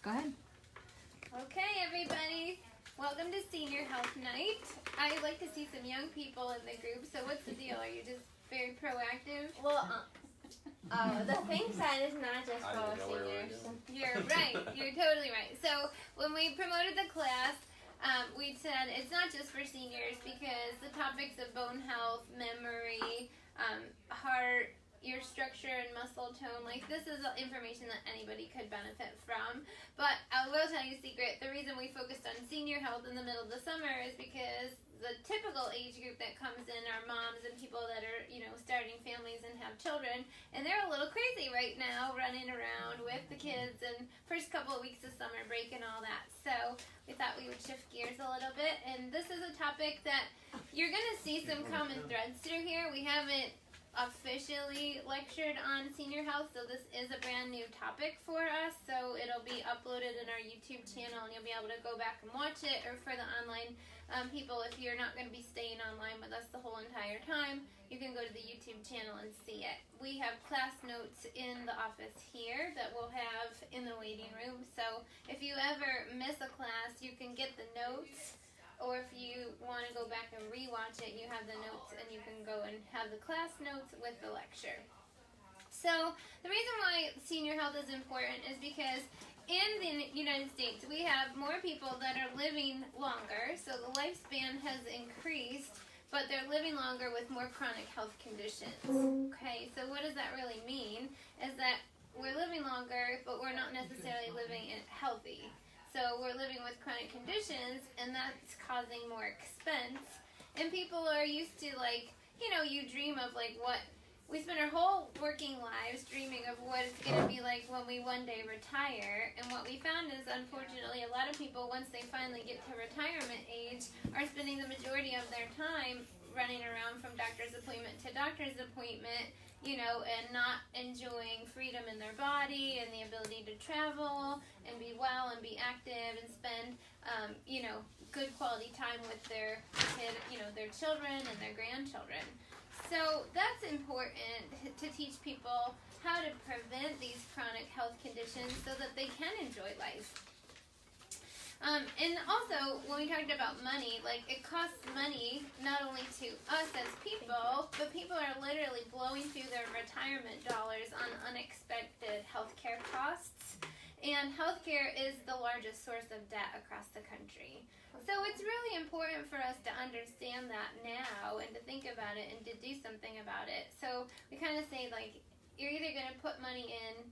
Go ahead. Okay, everybody. Welcome to Senior Health Night. I like to see some young people in the group, so what's the deal? Are you just very proactive? Well, the thing said is not just for seniors. You're right. You're totally right. So when we promoted the class, we said it's not just for seniors because the topics of bone health, memory, heart, your structure and muscle tone, like this is information that anybody could benefit from. But I will tell you a secret, the reason we focused on senior health in the middle of the summer is because the typical age group that comes in are moms and people that are, starting families and have children, and they're a little crazy right now running around with the kids and first couple of weeks of summer break and all that. So we thought we would shift gears a little bit, and this is a topic that you're going to see some common threads through here. We haven't officially lectured on senior health, so this is a brand new topic for us, so it'll be uploaded in our YouTube channel and you'll be able to go back and watch it. Or for the online people, if you're not going to be staying online with us the whole entire time, you can go to the YouTube channel and see it. We have class notes in the office here that we'll have in the waiting room, so if you ever miss a class, you can get the notes. Or if you want to go back and rewatch it, you have the notes and you can go and have the class notes with the lecture. So the reason why senior health is important is because in the United States we have more people that are living longer, so the lifespan has increased, but they're living longer with more chronic health conditions. Okay, so what does that really mean? Is that we're living longer, but we're not necessarily living healthy. So we're living with chronic conditions, and that's causing more expense. And people are used to, you dream of, what we spend our whole working lives dreaming of what it's going to be like when we one day retire. And what we found is, unfortunately, a lot of people, once they finally get to retirement age, are spending the majority of their time running around from doctor's appointment to doctor's appointment, and not enjoying freedom in their body and the ability to travel and be well and be active and spend, good quality time with their their children and their grandchildren. So that's important to teach people how to prevent these chronic health conditions so that they can enjoy life. And also, when we talked about money, it costs money not only to us as people, but people are literally blowing through their retirement dollars on unexpected healthcare costs. And healthcare is the largest source of debt across the country. So it's really important for us to understand that now and to think about it and to do something about it. So we kind of say, you're either going to put money in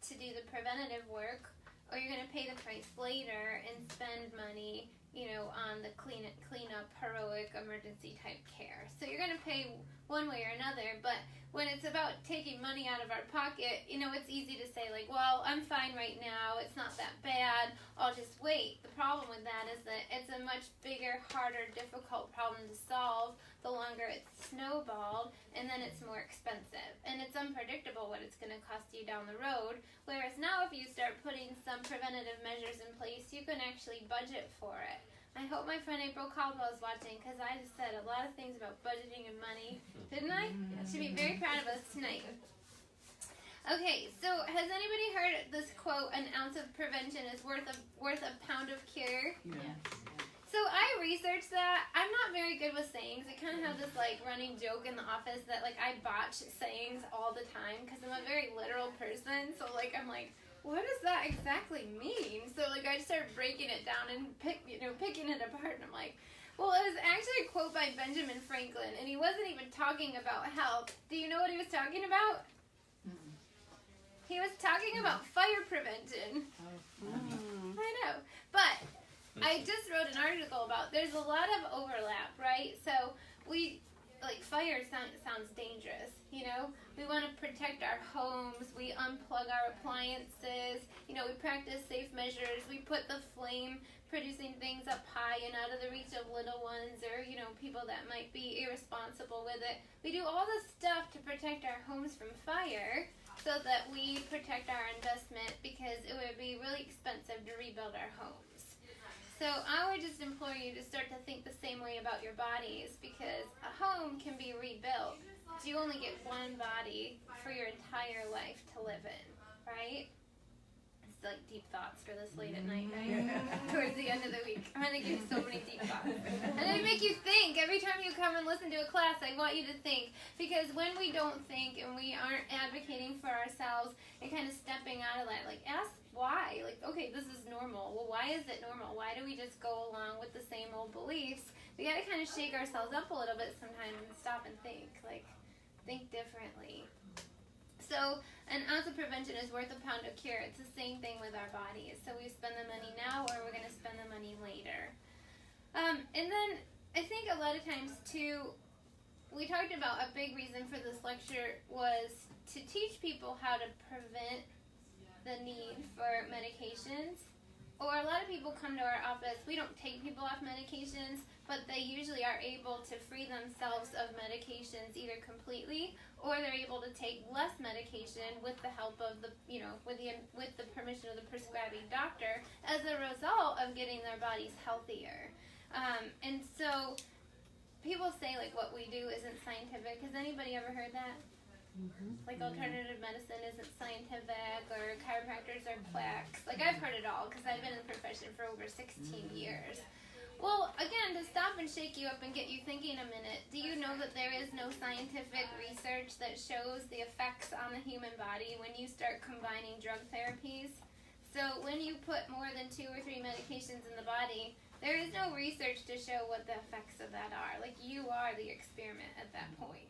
to do the preventative work, or you're going to pay the price later and spend money, on the cleanup, heroic, emergency type care. So you're going to pay one way or another, but when it's about taking money out of our pocket, it's easy to say, well, I'm fine right now, it's not that bad, I'll just wait. The problem with that is that it's a much bigger, harder, difficult problem to solve the longer it's snowballed, and then it's more expensive. And it's unpredictable what it's going to cost you down the road, whereas now if you start putting some preventative measures in place, you can actually budget for it. I hope my friend April Caldwell is watching, because I just said a lot of things about budgeting and money, didn't I? Should be very proud of us tonight. Okay, so has anybody heard this quote, an ounce of prevention is worth a pound of cure? Yes. So I researched that. I'm not very good with sayings. I kind of have this running joke in the office that I botch sayings all the time because I'm a very literal person. So I'm like, what does that exactly mean? So I just started breaking it down and picking it apart, and I'm like, well, it was actually a quote by Benjamin Franklin, and he wasn't even talking about health. Do you know what he was talking about? Mm-mm. He was talking about fire prevention. Oh. I know, but I just wrote an article about there's a lot of overlap, right? So we fire sounds dangerous, We want to protect our homes. We unplug our appliances. We practice safe measures. We put the flame producing things up high and out of the reach of little ones, or people that might be irresponsible with it. We do all this stuff to protect our homes from fire so that we protect our investment, because it would be really expensive to rebuild our homes. So I would just implore you to start to think the same way about your bodies, because a home can be rebuilt. You only get one body for your entire life to live in, right? like deep thoughts for this late at night, right? Towards the end of the week. I'm going to give you so many deep thoughts. And I make you think. Every time you come and listen to a class, I want you to think. Because when we don't think and we aren't advocating for ourselves and kind of stepping out of that, like ask why. Like, okay, this is normal. Well, why is it normal? Why do we just go along with the same old beliefs? We got to kind of shake ourselves up a little bit sometimes and stop and think. Like, think differently. So, an ounce of prevention is worth a pound of cure. It's the same thing with our bodies. So we spend the money now or we're going to spend the money later. And then I think a lot of times too, we talked about a big reason for this lecture was to teach people how to prevent the need for medications. Or a lot of people come to our office, we don't take people off medications, but they usually are able to free themselves of medications either completely or they're able to take less medication with the help of the, with the permission of the prescribing doctor as a result of getting their bodies healthier. And so people say like what we do isn't scientific. Has anybody ever heard that? Like alternative medicine isn't scientific, or chiropractors are quacks. Like I've heard it all because I've been in the profession for over 16 years. Well, again, to stop and shake you up and get you thinking a minute, do you know that there is no scientific research that shows the effects on the human body when you start combining drug therapies? So when you put more than 2 or 3 medications in the body, there is no research to show what the effects of that are. Like you are the experiment at that point.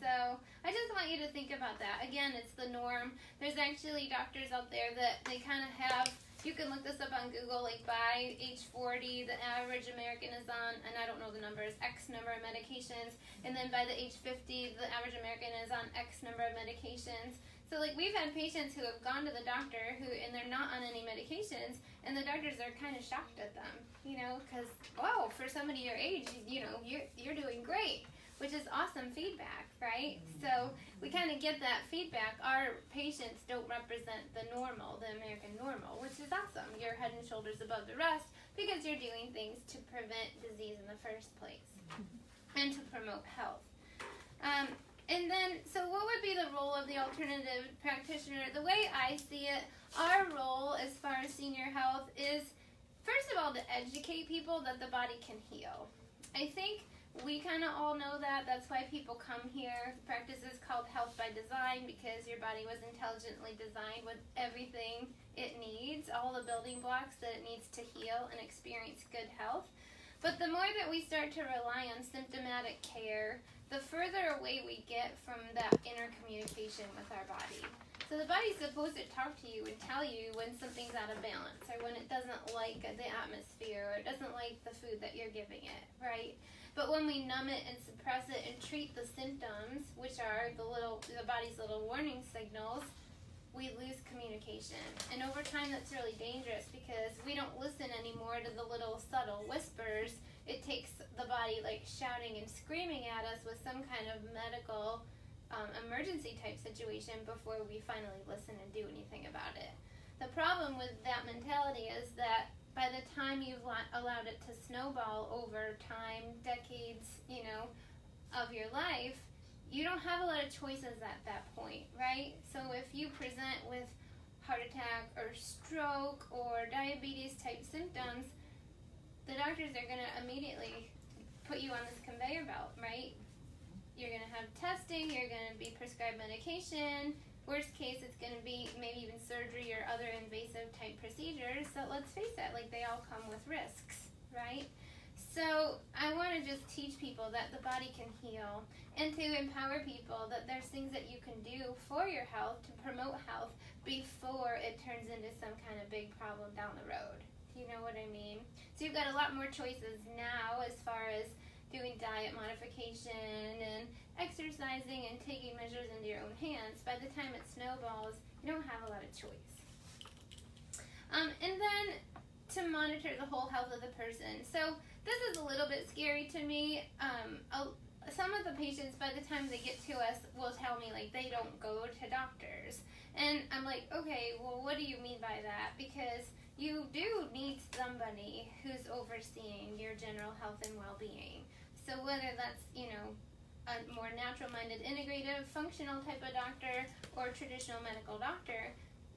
So I just want you to think about that. Again, it's the norm. There's actually doctors out there that they kind of have, you can look this up on Google, like by age 40, the average American is on, and I don't know the numbers, X number of medications. And then by the age 50, the average American is on X number of medications. So like we've had patients who have gone to the doctor and they're not on any medications, and the doctors are kind of shocked at them, because, wow, for somebody your age, you're doing great. Which is awesome feedback, right? So we kind of get that feedback. Our patients don't represent the normal, the American normal, which is awesome. You're head and shoulders above the rest because you're doing things to prevent disease in the first place and to promote health. And then, so what would be the role of the alternative practitioner? The way I see it, our role as far as senior health is, first of all, to educate people that the body can heal. I think we kind of all know that. That's why people come here. The practice is called Health by Design because your body was intelligently designed with everything it needs, all the building blocks that it needs to heal and experience good health. But the more that we start to rely on symptomatic care, the further away we get from that inner communication with our body. So the body's supposed to talk to you and tell you when something's out of balance or when it doesn't like the atmosphere or it doesn't like the food that you're giving it, right? But when we numb it and suppress it and treat the symptoms, which are the body's little warning signals, we lose communication. And over time, that's really dangerous because we don't listen anymore to the little subtle whispers. It takes the body like shouting and screaming at us with some kind of medical emergency type situation before we finally listen and do anything about it. The problem with that mentality is that by the time you've allowed it to snowball over time, decades, of your life, you don't have a lot of choices at that point, right? So if you present with heart attack or stroke or diabetes type symptoms, the doctors are going to immediately put you on this conveyor belt, right? You're going to have testing, you're going to be prescribed medication. Worst case, it's going to be maybe even surgery or other invasive type procedures. So let's face it, like they all come with risks, right? So I want to just teach people that the body can heal and to empower people that there's things that you can do for your health to promote health before it turns into some kind of big problem down the road. Do you know what I mean? So you've got a lot more choices now as far as doing diet modification and exercising and taking measures into your own hands. By the time it snowballs, you don't have a lot of choice. And then to monitor the whole health of the person. So this is a little bit scary to me. Some of the patients, by the time they get to us, will tell me like they don't go to doctors. And I'm like, okay, well, what do you mean by that? Because you do need somebody who's overseeing your general health and well-being. So whether that's, a more natural-minded, integrative, functional type of doctor or traditional medical doctor,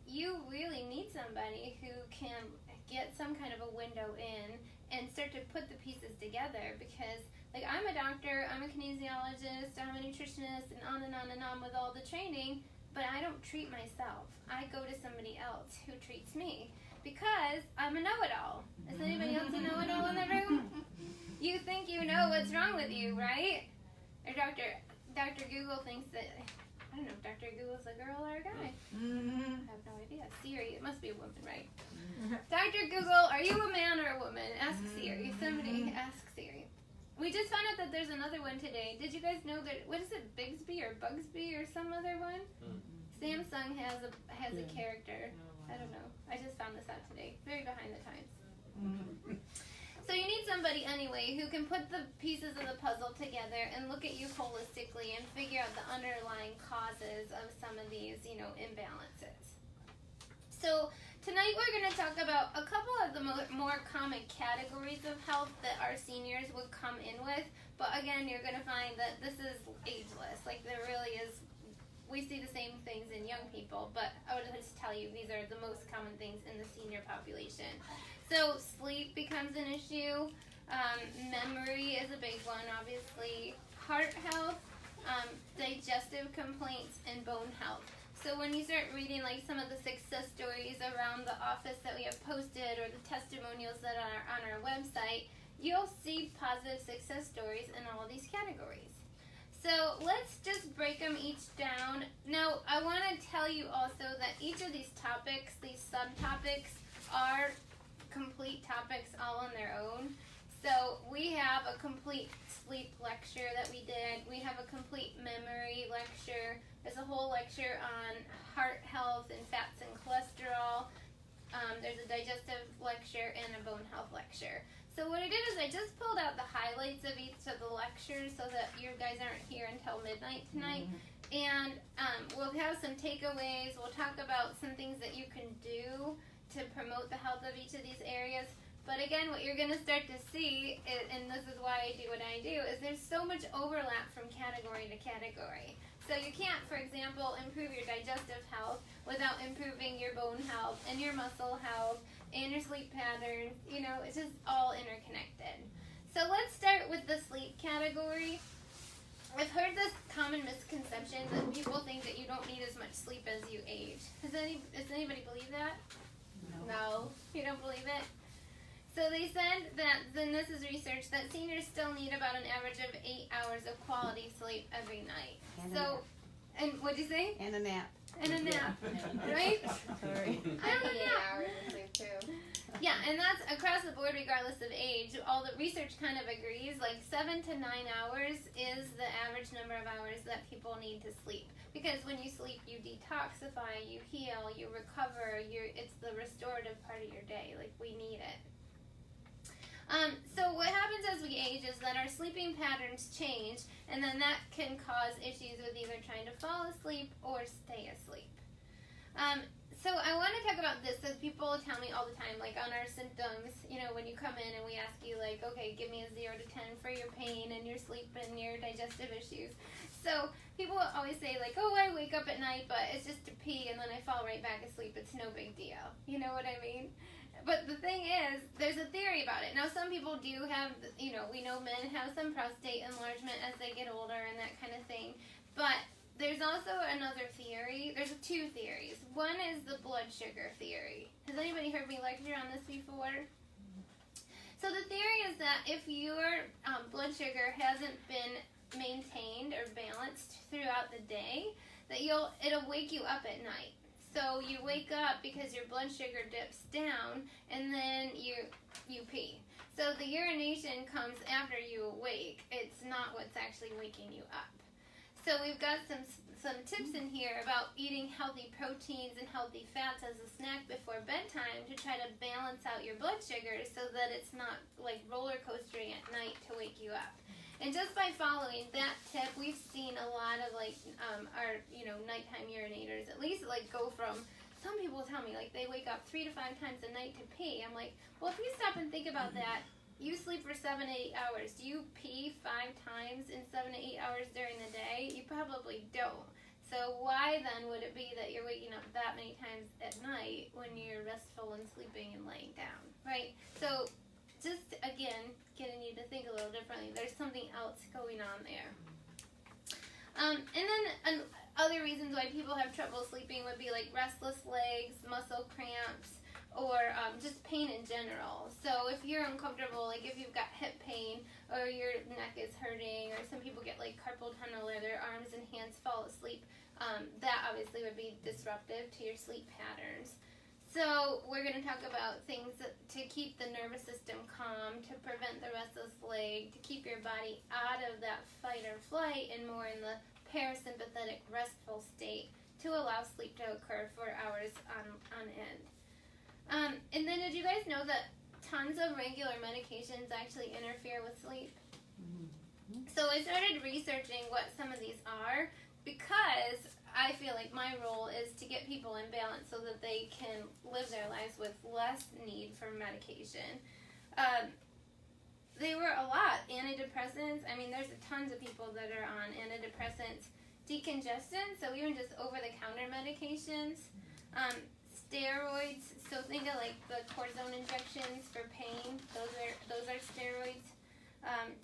you really need somebody who can get some kind of a window in and start to put the pieces together, because like I'm a doctor, I'm a kinesiologist, I'm a nutritionist, and on with all the training, but I don't treat myself. I go to somebody else who treats me because I'm a know-it-all. Is anybody else a know-it-all in the room? You think you know what's wrong with you, right? Or Dr. Google thinks that, I don't know if Dr. Google's a girl or a guy. I have no idea. Siri, it must be a woman, right? Dr. Google, are you a man or a woman? Ask Siri. Somebody ask Siri. We just found out that there's another one today. Did you guys know that, what is it, Bigsby or Bugsby or some other one? Samsung has a character. I don't know. I just found this out today. Very behind the times. So you need somebody anyway who can put the pieces of the puzzle together and look at you holistically and figure out the underlying causes of some of these, imbalances. So tonight we're going to talk about a couple of the more common categories of health that our seniors would come in with. But again, you're going to find that this is ageless. Like there really is, we see the same things in young people, but I would just tell you these are the most common things in the senior population. So sleep becomes an issue. Memory is a big one, obviously. Heart health, digestive complaints, and bone health. So when you start reading like some of the success stories around the office that we have posted, or the testimonials that are on our website, you'll see positive success stories in all of these categories. So let's just break them each down. Now, I want to tell you also that each of these topics, these subtopics, are complete topics all on their own. So we have a complete sleep lecture that we did. We have a complete memory lecture. There's a whole lecture on heart health and fats and cholesterol. There's a digestive lecture and a bone health lecture. So what I did is I just pulled out the highlights of each of the lectures so that you guys aren't here until midnight tonight. And we'll have some takeaways. We'll talk about some things that you can do to promote the health of each of these areas. But again, what you're going to start to see, and this is why I do what I do, is there's so much overlap from category to category. So you can't, for example, improve your digestive health without improving your bone health and your muscle health and your sleep patterns. It's just all interconnected. So let's start with the sleep category. I've heard this common misconception that people think that you don't need as much sleep as you age. Does anybody believe that? No. You don't believe it? So they said that, and this is research, that seniors still need about an average of 8 hours of quality sleep every night. And what'd you say? And a nap. And a nap, right? Sorry. I need 8 hours of sleep too. Yeah, and that's across the board regardless of age. All the research kind of agrees, like 7 to 9 hours is the average number of hours that people need to sleep. Because when you sleep, you detoxify, you heal, you recover, it's the restorative part of your day. Like, we need it. So what happens as we age is that our sleeping patterns change, and then that can cause issues with either trying to fall asleep or stay asleep. So I want to talk about this, because people tell me all the time, like on our symptoms, when you come in and we ask you, like, okay, give me a 0 to 10 for your pain and your sleep and your digestive issues. So people always say, like, oh, I wake up at night, but it's just to pee, and then I fall right back asleep. It's no big deal. You know what I mean? But the thing is, there's a theory about it. Now, some people do have, we know men have some prostate enlargement as they get older and that kind of thing. But there's also another theory. There's two theories. One is the blood sugar theory. Has anybody heard me lecture on this before? So the theory is that if your blood sugar hasn't been maintained or balanced throughout the day, that it'll wake you up at night. So you wake up because your blood sugar dips down, and then you pee. So the urination comes after you awake. It's not what's actually waking you up. So we've got some tips in here about eating healthy proteins and healthy fats as a snack before bedtime to try to balance out your blood sugar so that it's not like roller coastering at night to wake you up. And just by following that tip, we've seen a lot of our nighttime urinators at least go from, some people tell me they wake up 3 to 5 times a night to pee. I'm like, well, if you stop and think about that, you sleep for 7 to 8 hours. Do you pee 5 times in 7 to 8 hours during the day? You probably don't. So why then would it be that you're waking up that many times at night when you're restful and sleeping and laying down, right? So just, again, getting you to think a little differently. There's something else going on there. And then other reasons why people have trouble sleeping would be like restless legs, muscle cramps, or just pain in general. So if you're uncomfortable, like if you've got hip pain or your neck is hurting, or some people get like carpal tunnel or their arms and hands fall asleep, that obviously would be disruptive to your sleep patterns. So we're going to talk about things to keep the nervous system calm, to prevent the restless leg, to keep your body out of that fight or flight and more in the parasympathetic restful state to allow sleep to occur for hours on end. And then did you guys know that tons of regular medications actually interfere with sleep? So I started researching what some of these are because I feel like my role is to get people in balance so that they can live their lives with less need for medication. They were a lot. Antidepressants. I mean, there's tons of people that are on antidepressants. Decongestant, so even just over-the-counter medications. Steroids, so think of like the cortisone injections for pain. Those are steroids.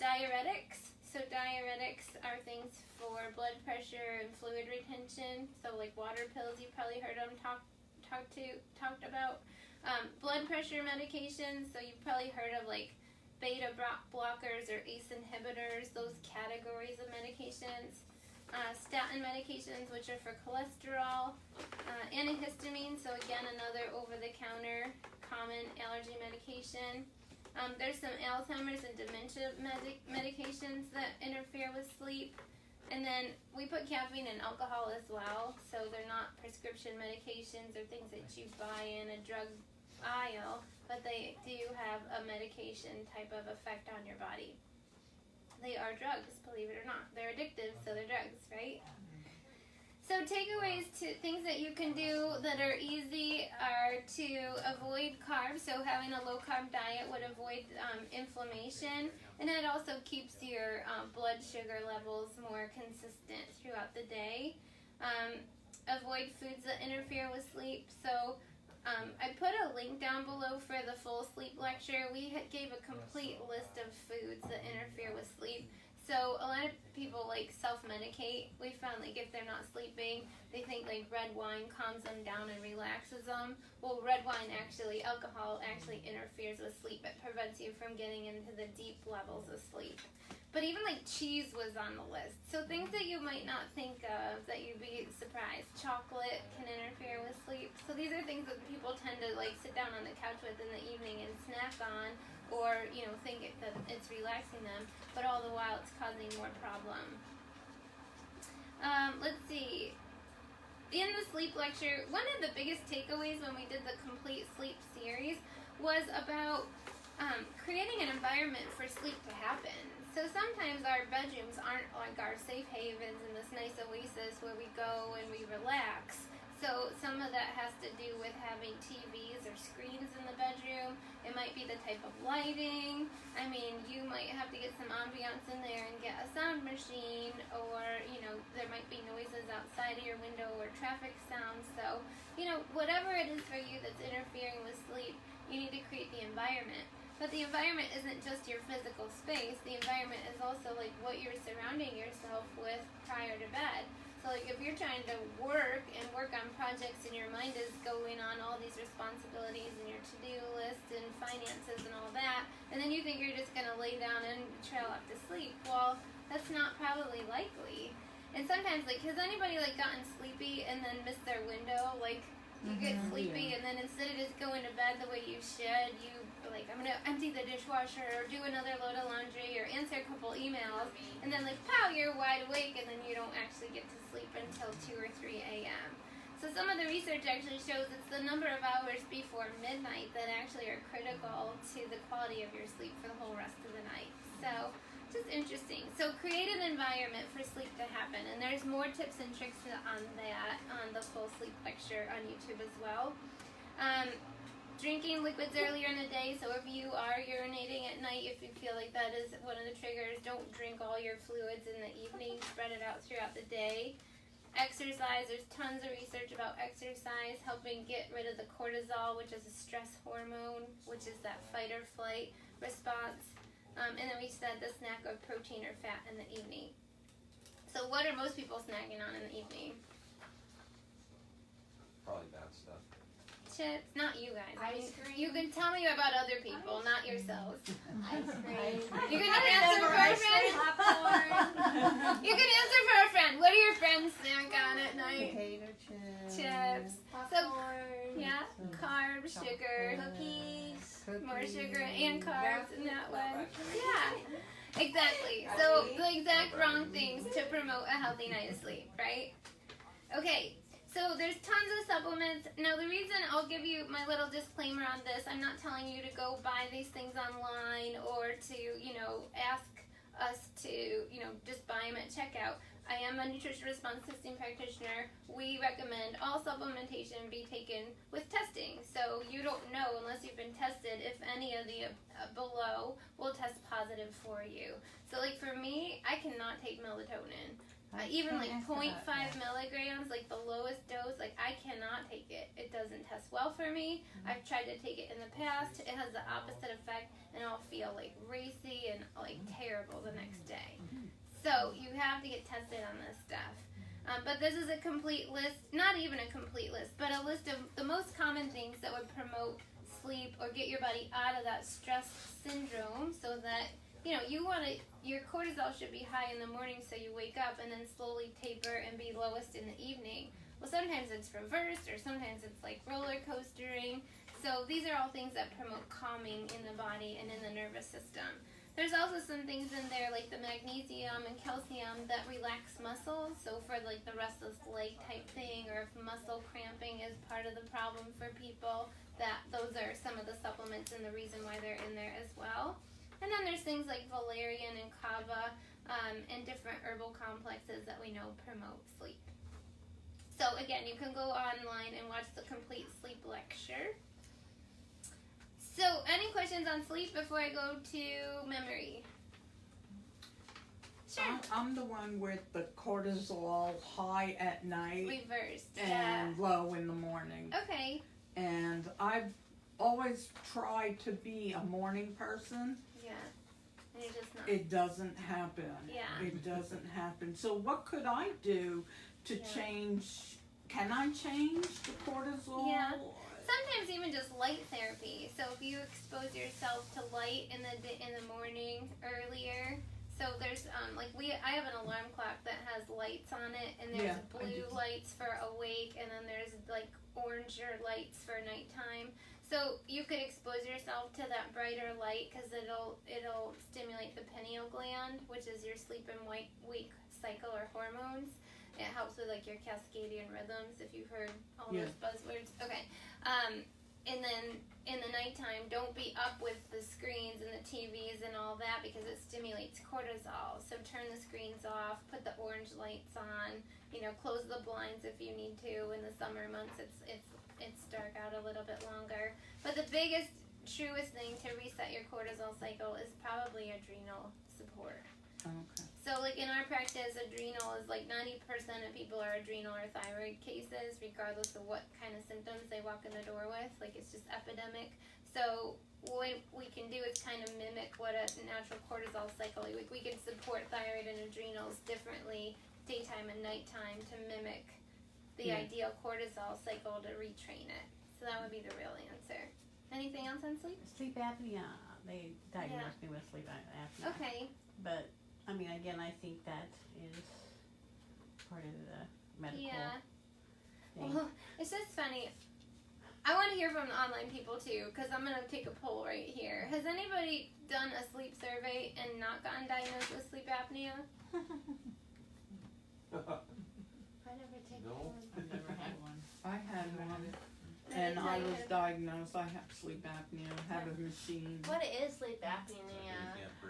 Diuretics. So diuretics are things for blood pressure and fluid retention. So like water pills, you've probably heard them talked about. Blood pressure medications, so you've probably heard of like beta blockers or ACE inhibitors, those categories of medications. Statin medications, which are for cholesterol. Antihistamine, so again, another over-the-counter common allergy medication. There's some Alzheimer's and dementia medications that interfere with sleep. And then we put caffeine and alcohol as well, so they're not prescription medications or things that you buy in a drug aisle, but they do have a medication type of effect on your body. They are drugs, believe it or not. They're addictive, so they're drugs, right? So takeaways to things that you can do that are easy are to avoid carbs. So having a low-carb diet would avoid inflammation, and it also keeps your blood sugar levels more consistent throughout the day. Avoid foods that interfere with sleep. So I put a link down below for the full sleep lecture. We gave a complete list of foods that interfere with sleep. So a lot of people like self-medicate. We found like if they're not sleeping, they think like red wine calms them down and relaxes them. Well, red wine alcohol actually interferes with sleep. It prevents you from getting into the deep levels of sleep. But even like cheese was on the list. So things that you might not think of that you'd be surprised. Chocolate can interfere with sleep. So these are things that people tend to like sit down on the couch with in the evening and snack on, or think that it's relaxing them, but all the while it's causing more problem. Let's see. In the sleep lecture, one of the biggest takeaways when we did the complete sleep series was about creating an environment for sleep to happen. So sometimes our bedrooms aren't like our safe havens in this nice oasis where we go and we relax. So some of that has to do with having TVs or screens in the bedroom. It might be the type of lighting. I mean, you might have to get some ambiance in there and get a sound machine, or, there might be noises outside of your window or traffic sounds. So, whatever it is for you that's interfering with sleep, you need to create the environment. But the environment isn't just your physical space. The environment is also like what you're surrounding yourself with prior to bed. So like if you're trying to work on projects and your mind is going on all these responsibilities and your to-do list and finances and all that, and then you think you're just going to lay down and trail off to sleep, well, that's not probably likely. And sometimes, like, has anybody like gotten sleepy and then missed their window? Like, you get sleepy and then instead of just going to bed the way you should, you like, I'm going to empty the dishwasher or do another load of laundry or answer a couple emails, and then like, pow, you're wide awake, and then you don't actually get to sleep until 2 or 3 a.m. So some of the research actually shows it's the number of hours before midnight that actually are critical to the quality of your sleep for the whole rest of the night. So just interesting. So create an environment for sleep to happen, and there's more tips and tricks on that on the full sleep lecture on YouTube as well. Drinking liquids earlier in the day, so if you are urinating at night, if you feel like that is one of the triggers, don't drink all your fluids in the evening, spread it out throughout the day. exercise. There's tons of research about exercise helping get rid of the cortisol, which is a stress hormone, which is that fight or flight response. And then we said the snack of protein or fat in the evening. So what are most people snacking on in the evening? Probably bad stuff. Chips? Not you guys. Ice cream. You can tell me about other people, not yourselves. Ice cream. You can answer for a friend. Popcorn. You can answer for a friend. What do your friends snack on at night? Potato chips. Chips. Popcorn. Yeah, carbs, sugar, Cookies. more sugar and carbs in that one. Yeah, exactly. So the exact wrong things to promote a healthy night of sleep, right? Okay, so there's tons of supplements. Now the reason I'll give you my little disclaimer on this, I'm not telling you to go buy these things online or to, ask us to, just buy them at checkout. I am a nutrition response system practitioner. We recommend all supplementation be taken with testing. So you don't know unless you've been tested if any of the below will test positive for you. So like for me, I cannot take melatonin. Even like 0.5 milligrams, like the lowest dose, like I cannot take it. It doesn't test well for me. I've tried to take it in the past. It has the opposite effect and I'll feel like racy and like terrible the next day. So you have to get tested on this stuff. But this is a complete list, not even a complete list, but a list of the most common things that would promote sleep or get your body out of that stress syndrome so that, your cortisol should be high in the morning so you wake up and then slowly taper and be lowest in the evening. Well, sometimes it's reversed or sometimes it's like roller coastering. So these are all things that promote calming in the body and in the nervous system. There's also some things in there like the magnesium and calcium that relax muscles. So for like the restless leg type thing, or if muscle cramping is part of the problem for people, those are some of the supplements and the reason why they're in there as well. And then there's things like valerian and kava and different herbal complexes that we know promote sleep. So again, you can go online and watch the complete sleep lecture. So, any questions on sleep before I go to memory? Sure. I'm the one with the cortisol high at night Reversed. and low in the morning. Okay. And I've always tried to be a morning person. Yeah. And you're just not. It doesn't happen. Yeah. It doesn't happen. So what could I do to change? Can I change the cortisol? Yeah. Sometimes even just light therapy. So if you expose yourself to light in the morning earlier. So there's I have an alarm clock that has lights on it, and there's blue lights for awake, and then there's like oranger lights for nighttime. So you could expose yourself to that brighter light because it'll stimulate the pineal gland, which is your sleep and wake cycle or hormones. It helps with like your circadian rhythms, if you've heard all those buzzwords. Okay. And then in the nighttime, don't be up with the screens and the TVs and all that because it stimulates cortisol. So turn the screens off, put the orange lights on, close the blinds if you need to. In the summer months, it's dark out a little bit longer. But the biggest, truest thing to reset your cortisol cycle is probably adrenal support. Okay. So like in our practice, adrenal is like 90% of people are adrenal or thyroid cases, regardless of what kind of symptoms they walk in the door with. Like it's just epidemic. So what we can do is kind of mimic what a natural cortisol cycle. We can support thyroid and adrenals differently, daytime and nighttime, to mimic the ideal cortisol cycle to retrain it. So that would be the real answer. Anything else on sleep? Sleep apnea. They diagnosed me with sleep apnea. Okay. But I mean, again, I think that is part of the medical thing. Well, it's just funny. I want to hear from the online people too, because I'm going to take a poll right here. Has anybody done a sleep survey and not gotten diagnosed with sleep apnea? I never take No. one. I've never had one. I had one, and I was diagnosed. I have sleep apnea. Have a machine. What is sleep apnea?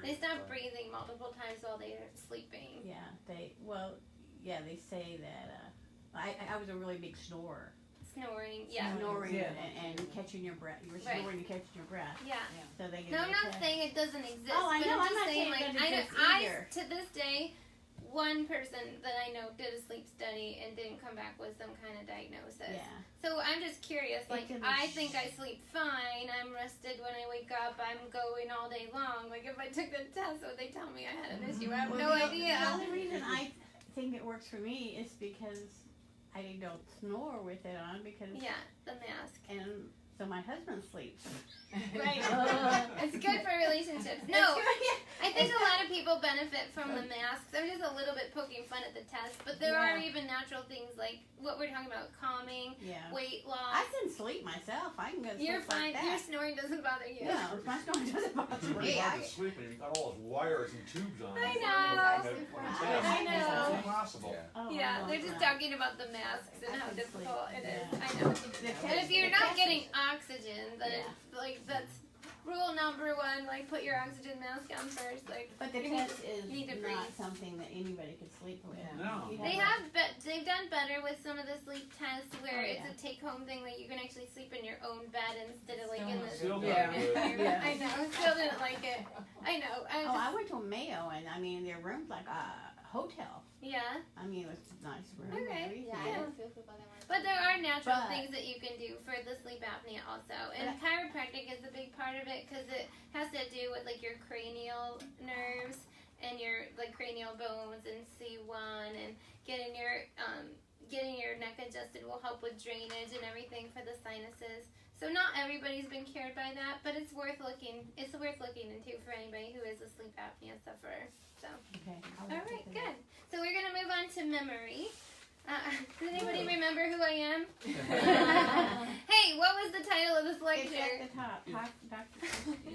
They stop breathing multiple times while they're sleeping. Yeah, they say that I was a really big snorer. Snoring, yeah. Snoring Yeah. and catching your breath. You were Right. snoring and catching your breath. Yeah. So they No, I'm not saying it doesn't exist. Oh, I but know. I'm I'm just not saying, saying like, it doesn't exist I either. to this day one person that I know did a sleep study and didn't come back with some kind of diagnosis. Yeah. So I'm just curious, like, I think I sleep fine, I'm rested when I wake up, I'm going all day long. Like, if I took the test, would they tell me I had an issue? I have no idea. The only reason I think it works for me is because I don't snore with it on, because Yeah, the mask. and so my husband sleeps. Right. It's good for relationships. No, I think a lot of people benefit from the masks. I'm just a little bit poking fun at the test, but there are even natural things like what we're talking about, calming, weight loss. I can sleep myself. I can go to sleep. You're fine. Like Your that. snoring doesn't bother you. No, my snoring doesn't bother me. It's hard to sleep and you've got all those wires and tubes on. I It's know. I know. It's impossible. Oh, Yeah, I they're love just that. talking about the masks and I how can difficult sleep. it is. Yeah. I know. And if you're not getting oxygen, oxygen, then like that's rule number one. Like, put your oxygen mask on first. Like, but the you need test is need to not breathe. something that anybody could sleep with. No. They have, they've done better with some of the sleep tests where it's a take-home thing, like you can actually sleep in your own bed instead of like in the Still dorm not good. environment. I know, still didn't like it. I know. I went to Mayo, and I mean their room's like a hotel. Yeah, I mean it was a nice room. Okay. And everything. Yeah, I don't feel good about that one. but there are natural But- things that you can do for the sleep apnea also, and chiropractic is a big part of it because it has to do with like your cranial nerves and your like cranial bones and C1 and getting your neck adjusted will help with drainage and everything for the sinuses. So not everybody's been cured by that, but it's worth looking. It's worth looking into for anybody who is a sleep apnea sufferer. So, Okay. all right, good. So we're gonna move on to memory. Does anybody remember who I am? Hey, what was the title of this It's lecture? at the top. Doctor.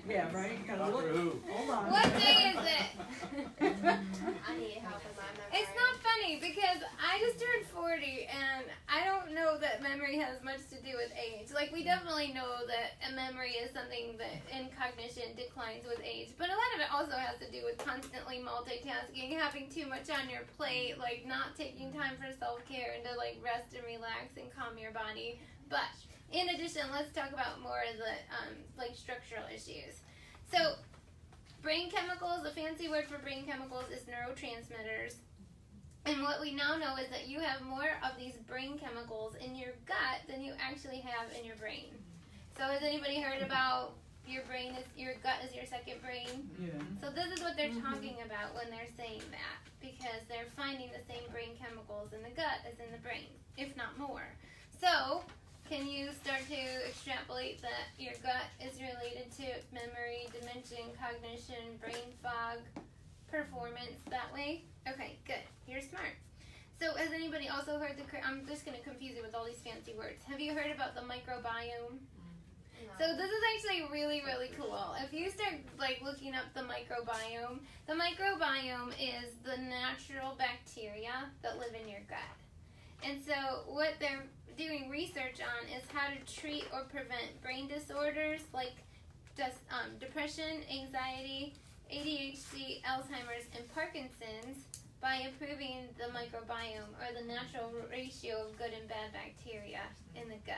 Yeah, right? Gotta Doctor look. Who. Hold on. What day is it? I need help with my memory. It's not funny because I just turned 40 and I don't know that memory has much to do with age. Like, we definitely know that a memory is something that in cognition declines with age, but a lot of it also has to do with constantly multitasking, having too much on your plate, like not taking time for self-care and to like rest and relax and calm your body. But in addition, let's talk about more of the like structural issues. So brain chemicals, a fancy word for brain chemicals is neurotransmitters. And what we now know is that you have more of these brain chemicals in your gut than you actually have in your brain. So has anybody heard about your gut is your second brain? Yeah. So this is what they're talking about when they're saying that, because they're finding the same brain chemicals in the gut as in the brain, if not more. So can you start to extrapolate that your gut is related to memory, dimension, cognition, brain fog, performance that way? Okay, good. You're smart. So has anybody also heard I'm just going to confuse you with all these fancy words. Have you heard about the microbiome? So this is actually really, really cool. If you start like looking up the microbiome is the natural bacteria that live in your gut. And so what they're doing research on is how to treat or prevent brain disorders like depression, anxiety, ADHD, Alzheimer's, and Parkinson's by improving the microbiome, or the natural ratio of good and bad bacteria in the gut.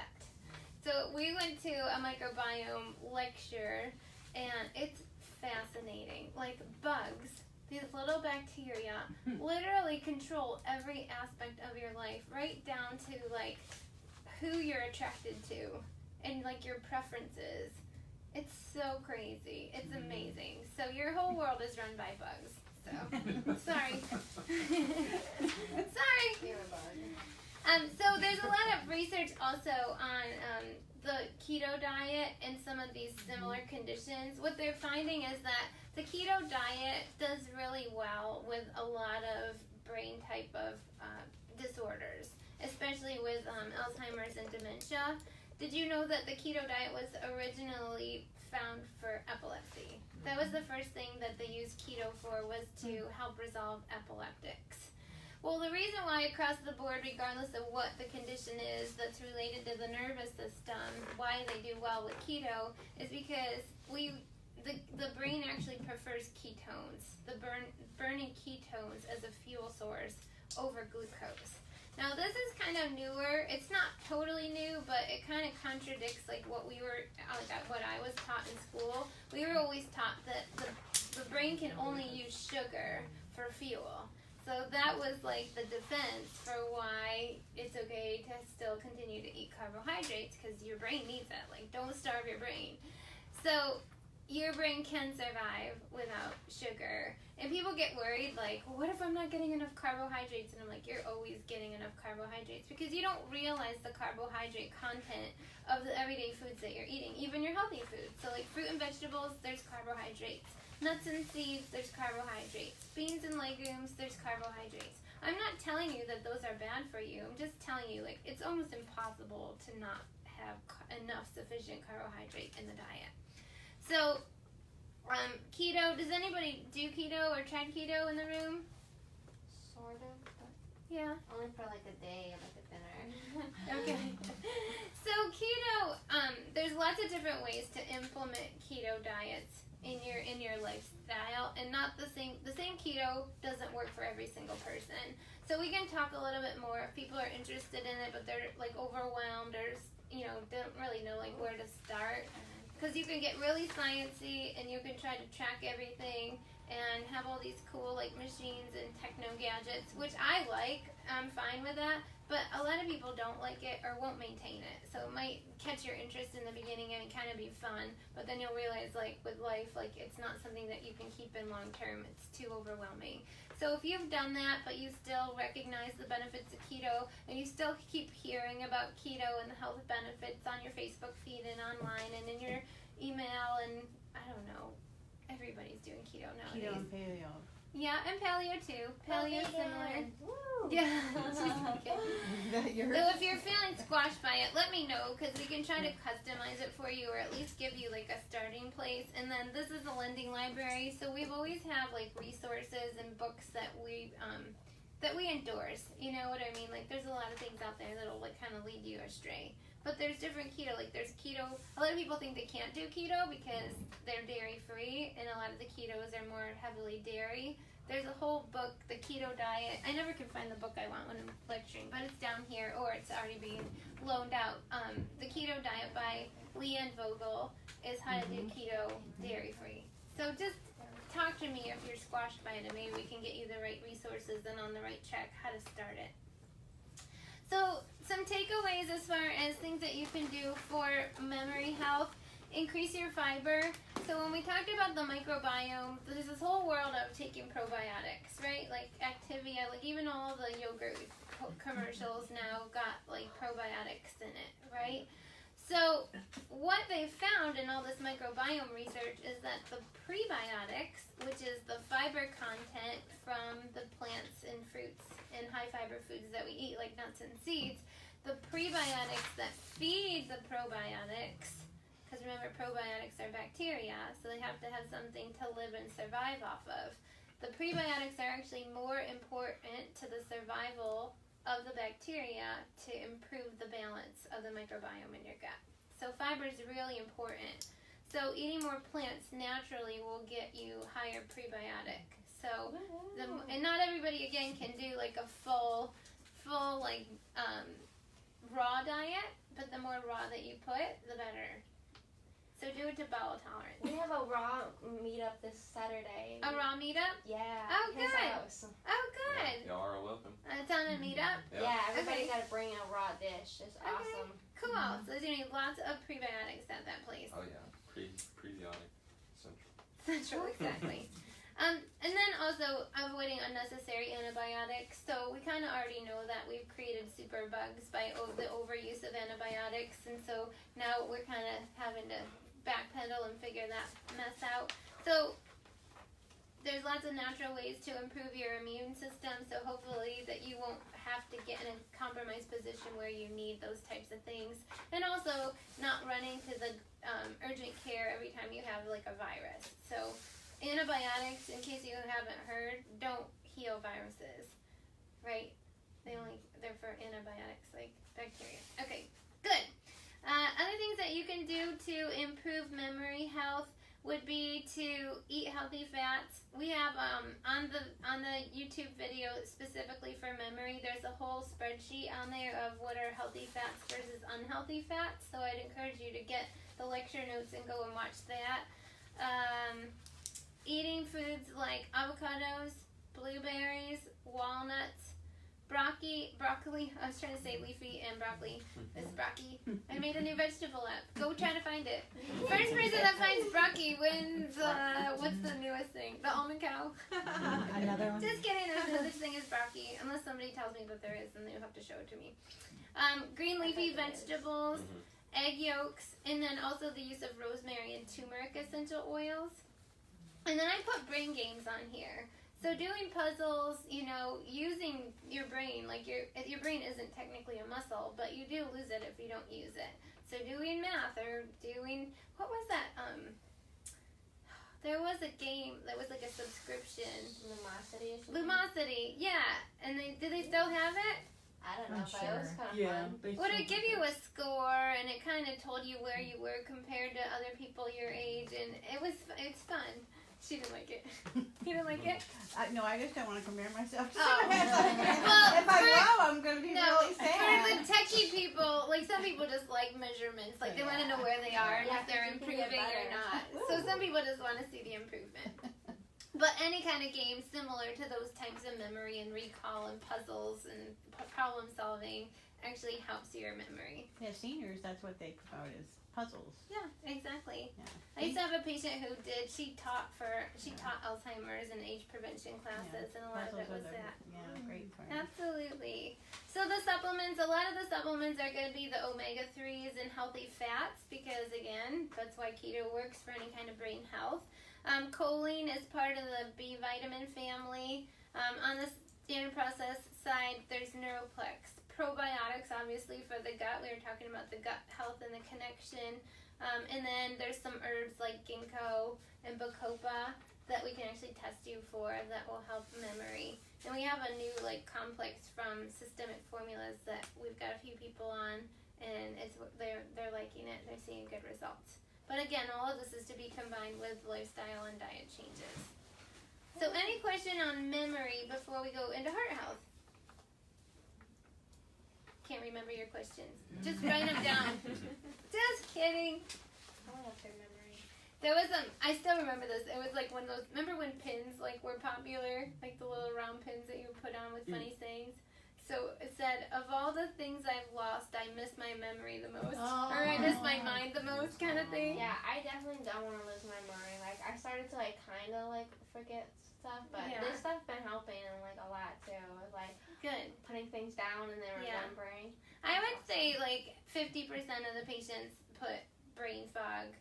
So we went to a microbiome lecture, and it's fascinating. Like bugs, these little bacteria literally control every aspect of your life, right down to like who you're attracted to and like your preferences. It's so crazy. It's amazing. So your whole world is run by bugs. So sorry. Sorry. So there's a lot of research also on the keto diet and some of these similar conditions. What they're finding is that the keto diet does really well with a lot of brain type of disorders, especially with Alzheimer's and dementia. Did you know that the keto diet was originally found for epilepsy? That was the first thing that they used keto for, was to help resolve epileptics. Well, the reason why across the board, regardless of what the condition is that's related to the nervous system, why they do well with keto is because the brain actually prefers ketones, burning ketones as a fuel source over glucose. Now this is kind of newer. It's not totally new, but it kind of contradicts like what what I was taught in school. We were always taught that the brain can only use sugar for fuel. So that was like the defense for why it's okay to still continue to eat carbohydrates, because your brain needs it. Like, don't starve your brain. So your brain can survive without sugar. And people get worried, like, well, what if I'm not getting enough carbohydrates? And I'm like, you're always getting enough carbohydrates, because you don't realize the carbohydrate content of the everyday foods that you're eating, even your healthy foods. So like fruit and vegetables, there's carbohydrates. Nuts and seeds, there's carbohydrates. Beans and legumes, there's carbohydrates. I'm not telling you that those are bad for you. I'm just telling you, like, it's almost impossible to not have enough sufficient carbohydrate in the diet. So, keto, does anybody do keto or tried keto in the room? Sort of. But Yeah. only for like a day, like a dinner. Okay. So keto, there's lots of different ways to implement keto diets in your lifestyle, and not the same keto doesn't work for every single person. So we can talk a little bit more if people are interested in it, but they're like overwhelmed or don't really know like where to start. Because you can get really sciencey and you can try to track everything and have all these cool like machines and techno gadgets, which I like. I'm fine with that. But a lot of people don't like it or won't maintain it. So it might catch your interest in the beginning and kind of be fun. But then you'll realize like with life, like it's not something that you can keep in long term. It's too overwhelming. So if you've done that, but you still recognize the benefits of keto, and you still keep hearing about keto and the health benefits on your Facebook feed and online and in your email, and I don't know, everybody's doing keto nowadays. Keto and paleo. Yeah, and paleo too. Paleo is similar. Woo. Yeah. So if you're feeling squashed by it, let me know, because we can try to customize it for you, or at least give you like a starting place. And then this is a lending library, so we've always have like resources and books that we endorse. You know what I mean? Like there's a lot of things out there that'll like kind of lead you astray. But there's different keto. Like there's keto. A lot of people think they can't do keto because they're dairy free, and a lot of the ketos are more heavily dairy. There's a whole book, The Keto Diet. I never can find the book I want when I'm lecturing, but it's down here, or it's already being loaned out. The Keto Diet by Leanne Vogel is how to do keto dairy-free. So just talk to me if you're squashed by it, and maybe we can get you the right resources and on the right track how to start it. So some takeaways as far as things that you can do for memory health. Increase your fiber. So when we talked about the microbiome, there's this whole world of taking probiotics, right? Like Activia, like even all of the yogurt commercials now got like probiotics in it, right? So what they found in all this microbiome research is that the prebiotics, which is the fiber content from the plants and fruits and high fiber foods that we eat, like nuts and seeds, the prebiotics that feed the probiotics, because remember, probiotics are bacteria, so they have to have something to live and survive off of. The prebiotics are actually more important to the survival of the bacteria to improve the balance of the microbiome in your gut. So fiber is really important. So eating more plants naturally will get you higher prebiotic. So, and not everybody, again, can do like a full like raw diet, but the more raw that you put, the better. So do it to bowel tolerance. We have a raw meetup this Saturday. A raw meetup? Yeah. Oh, his good. house. Oh, good. Y'all are welcome. It's on a meetup? Yeah, everybody Okay. got to bring a raw dish. It's awesome. Cool. So there's going to be lots of prebiotics at that place. Oh yeah, prebiotic central. Central, exactly. And then also avoiding unnecessary antibiotics. So we kind of already know that we've created super bugs by the overuse of antibiotics, and so now we're kind of having to backpedal and figure that mess out. So there's lots of natural ways to improve your immune system, so hopefully that you won't have to get in a compromised position where you need those types of things. And also not running to the urgent care every time you have like a virus. So antibiotics, in case you haven't heard, don't heal viruses, right? They're for antibiotics, like bacteria. Okay, good. Other things that you can do to improve memory health would be to eat healthy fats. We have on the YouTube video specifically for memory, there's a whole spreadsheet on there of what are healthy fats versus unhealthy fats. So I'd encourage you to get the lecture notes and go and watch that. Eating foods like avocados, blueberries, walnuts, broccoli. I was trying to say leafy and broccoli. It's broccoli. I made a new vegetable app. Go try to find it. First person that finds broccoli wins. What's the newest thing? The almond cow. Another one. Just kidding. There's no such thing as broccoli. Unless somebody tells me that there is, then they'll have to show it to me. Green leafy vegetables, egg yolks, and then also the use of rosemary and turmeric essential oils. And then I put brain games on here. So doing puzzles, using your brain, like your brain isn't technically a muscle, but you do lose it if you don't use it. So doing math or doing, what was that? There was a game that was like a subscription. Lumosity or something? Lumosity, yeah. And do they still have it? I don't know, I'm but it was sure. kind of Yeah. fun. Would it give you a score, and it kind of told you where you were compared to other people your age, and it's fun. She didn't like it. You didn't like it? No, I just don't want to compare myself to Oh. someone else. Well, If I will, I'm going to be No, really for sad. the techie people, like some people just like measurements, like they want to know where they are and Yeah, if they're you can get improving or better. not. So some people just want to see the improvement. But any kind of game similar to those types of memory and recall and puzzles and problem solving actually helps your memory. Yeah, seniors, that's what they promote is puzzles. Yeah, exactly. Yeah. I used to have a patient who she taught Alzheimer's and age prevention classes, and a lot of it was that. Yeah, great for them. Absolutely. So the supplements, a lot of the supplements are going to be the omega-3s and healthy fats because, again, that's why keto works for any kind of brain health. Choline is part of the B vitamin family. On the standard process side, there's Neuroplex. Probiotics, obviously, for the gut. We were talking about the gut health and the connection. And then there's some herbs like ginkgo and bacopa that we can actually test you for that will help memory. And we have a new complex from Systemic Formulas that we've got a few people on, and they're liking it. They're seeing good results. But again, all of this is to be combined with lifestyle and diet changes. So any question on memory before we go into heart health? Can't remember your questions. Just write them down. Just kidding. I want to have good memory. There was I still remember this. It was like one of those. Remember when pins were popular, like the little round pins that you would put on with funny sayings. So it said, "Of all the things I've lost, I miss my memory the most, or I miss my mind the most," kind of thing. Yeah, I definitely don't want to lose my memory. Like, I started to kind of forget stuff, but Yeah. this stuff's been helping and a lot too. Like Good. putting things down and then Yeah. remembering. I would say 50% of the patients put brain fog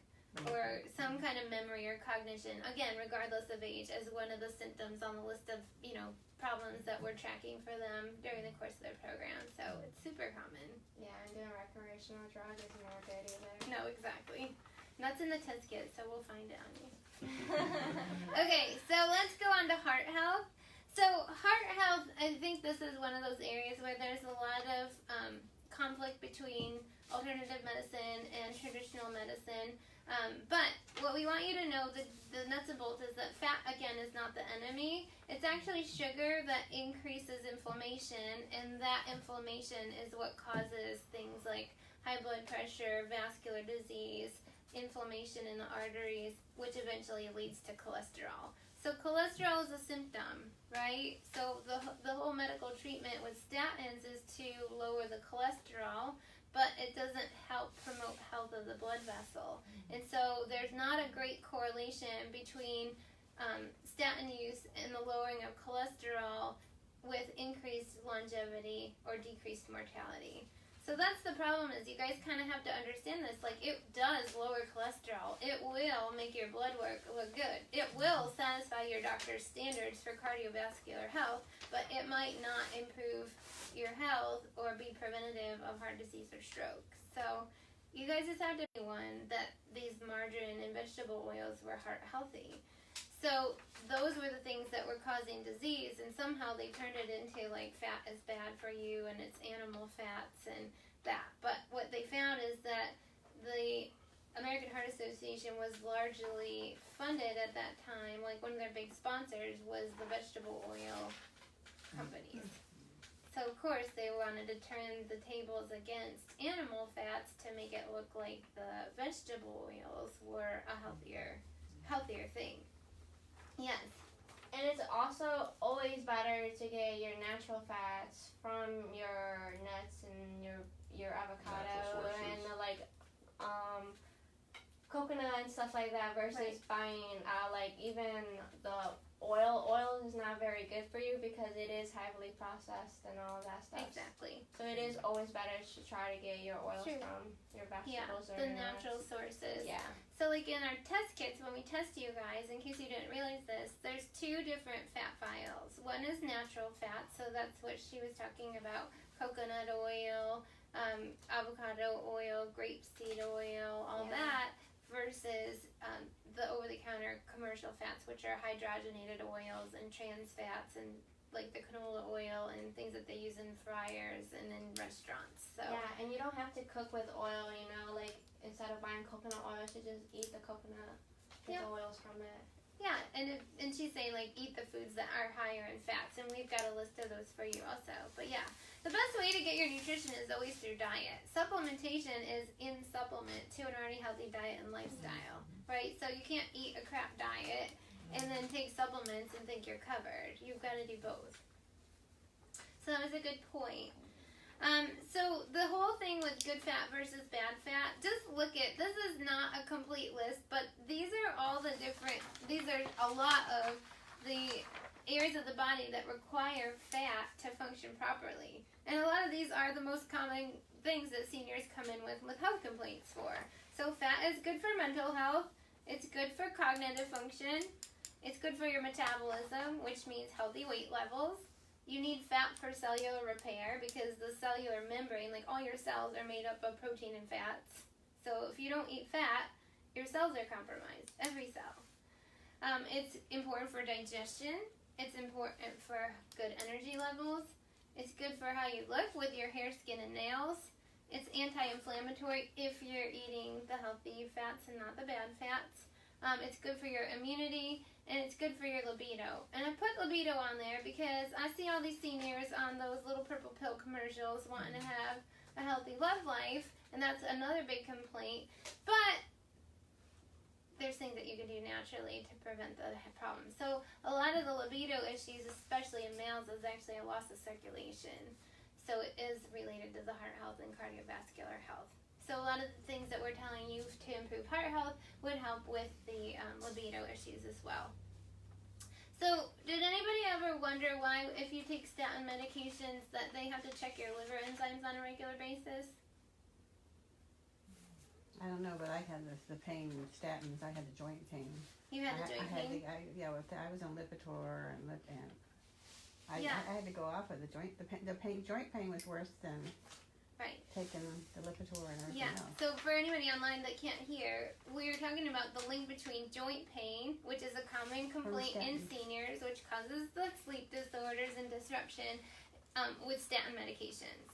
or some kind of memory or cognition, again, regardless of age, as one of the symptoms on the list of, problems that we're tracking for them during the course of their program. So it's super common. Yeah, and doing recreational drug is more good either. No, exactly. And that's in the test kit, so we'll find it on you. Okay, so let's go on to heart health. So heart health, I think this is one of those areas where there's a lot of conflict between alternative medicine and traditional medicine. But what we want you to know, the nuts and bolts, is that fat, again, is not the enemy. It's actually sugar that increases inflammation, and that inflammation is what causes things like high blood pressure, vascular disease, inflammation in the arteries, which eventually leads to cholesterol. So cholesterol is a symptom, right? So the whole medical treatment with statins is to lower the cholesterol, but it doesn't help promote health of the blood vessel. And so there's not a great correlation between statin use and the lowering of cholesterol with increased longevity or decreased mortality. So that's the problem, is you guys kind of have to understand this. It does lower cholesterol. It will make your blood work look good. It will satisfy your doctor's standards for cardiovascular health, but it might not improve your health or be preventative of heart disease or stroke. So you guys just have to be one that these margarine and vegetable oils were heart healthy. So those were the things that were causing disease, and somehow they turned it into fat is bad for you and it's animal fats and that. But what they found is that the American Heart Association was largely funded at that time, one of their big sponsors was the vegetable oil companies. So of course they wanted to turn the tables against animal fats to make it look like the vegetable oils were a healthier thing. Yes. And it's also always better to get your natural fats from your nuts and your avocado and the, like coconut and stuff like that versus buying like even the oil. Oil is not very good for you because it is heavily processed and all of that stuff. Exactly. So it is always better to try to get your oils from your vegetables or the your natural nuts. sources. Yeah. So like in our test kits, when we test you guys, in case you didn't realize this, there's 2 different fat files. One is natural fat, so that's what she was talking about, coconut oil, avocado oil, grapeseed oil, all that, versus the over-the-counter commercial fats, which are hydrogenated oils and trans fats and like the canola oil and things that they use in fryers and in restaurants. So yeah, and you don't have to cook with oil, you know, like instead of buying coconut oil, you should just eat the coconut, get the oils from it. Yeah, and she's saying like eat the foods that are higher in fats, and we've got a list of those for you also. But yeah, the best way to get your nutrition is always through diet. Supplementation is in supplement to an already healthy diet and lifestyle, right? So you can't eat a crap diet and then take supplements and think you're covered. You've got to do both. So that was a good point. So the whole thing with good fat versus bad fat, just look at, this is not a complete list, but these are all the different, these are a lot of the areas of the body that require fat to function properly. And a lot of these are the most common things that seniors come in with health complaints for. So fat is good for mental health, it's good for cognitive function, it's good for your metabolism, which means healthy weight levels. You need fat for cellular repair because the cellular membrane, like all your cells, are made up of protein and fats. So if you don't eat fat, your cells are compromised, every cell. It's important for digestion. It's important for good energy levels. It's good for how you look with your hair, skin, and nails. It's anti-inflammatory if you're eating the healthy fats and not the bad fats. It's good for your immunity. And it's good for your libido. And I put libido on there because I see all these seniors on those little purple pill commercials wanting to have a healthy love life, and that's another big complaint. But there's things that you can do naturally to prevent the problem. So a lot of the libido issues, especially in males, is actually a loss of circulation. So it is related to the heart health and cardiovascular health. So a lot of the things that we're telling you to improve heart health would help with the libido issues as well. So did anybody ever wonder why if you take statin medications that they have to check your liver enzymes on a regular basis? I don't know, but I had the pain with statins. I had the joint pain. You had the joint pain? I was on Lipitor and I had to go off of the joint. Joint pain was worse than taking the Lipitor and everything else. So for anybody online that can't hear, we were talking about the link between joint pain, which is a common complaint in seniors, which causes the sleep disorders and disruption, with statin medications.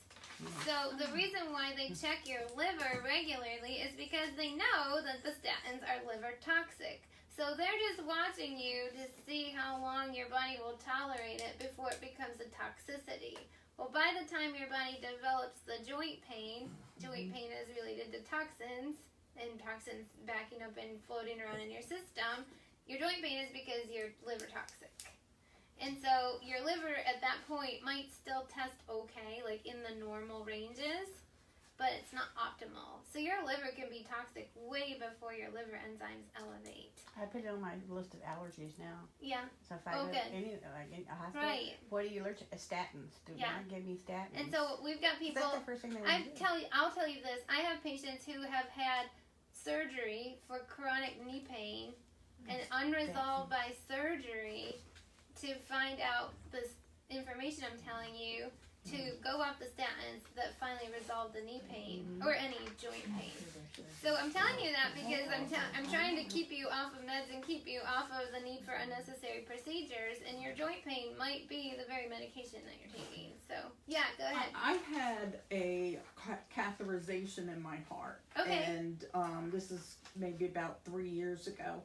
So the reason why they check your liver regularly is because they know that the statins are liver toxic. So they're just watching you to see how long your body will tolerate it before it becomes a toxicity. Well, by the time your body develops the joint pain is related to toxins, and toxins backing up and floating around in your system. Your joint pain is because you're liver toxic. And so your liver at that point might still test okay, like in the normal ranges, but it's not optimal. So your liver can be toxic way before your liver enzymes elevate. I put it on my list of allergies now. Yeah. So if I go in a hospital, what are you allergic to? Statins. Do not give me statins. And so we've got people. That's the first thing they want to do. I'll tell you this. I have patients who have had surgery for chronic knee pain and unresolved by surgery to find out this information I'm telling you, to go off the statins that finally resolve the knee pain or any joint pain. So I'm telling you that because I'm trying to keep you off of meds and keep you off of the need for unnecessary procedures, and your joint pain might be the very medication that you're taking. So yeah, go ahead. I had a catheterization in my heart. Okay. And this is maybe about 3 years ago.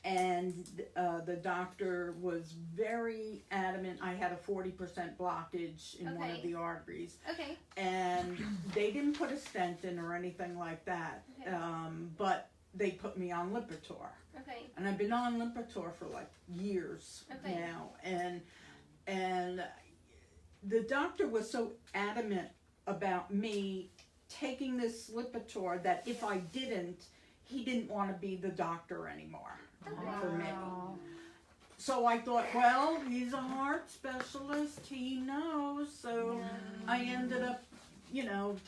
And the doctor was very adamant. I had a 40% blockage in one of the arteries. Okay. And they didn't put a stent in or anything like that. Okay. But they put me on Lipitor. Okay. And I've been on Lipitor for like years now. And the doctor was so adamant about me taking this Lipitor that if I didn't, he didn't want to be the doctor anymore for me. So I thought, well, he's a heart specialist, he knows. So I ended up,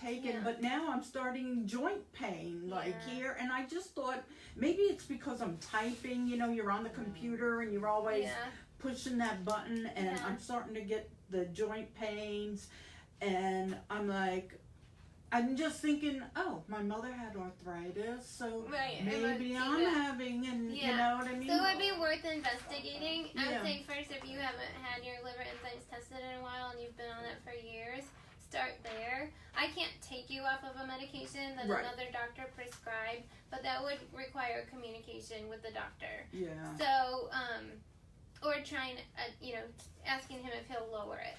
taking, but now I'm starting joint pain, here, and I just thought, maybe it's because I'm typing, you're on the computer and you're always pushing that button, and I'm starting to get the joint pains, and I'm just thinking, oh, my mother had arthritis, so maybe I'm having, and you know what I mean? So it would be worth investigating. I would say first, if you haven't had your liver enzymes tested in a while and you've been on it for years, start there. I can't take you off of a medication that another doctor prescribed, but that would require communication with the doctor. Yeah. So, or trying, asking him if he'll lower it.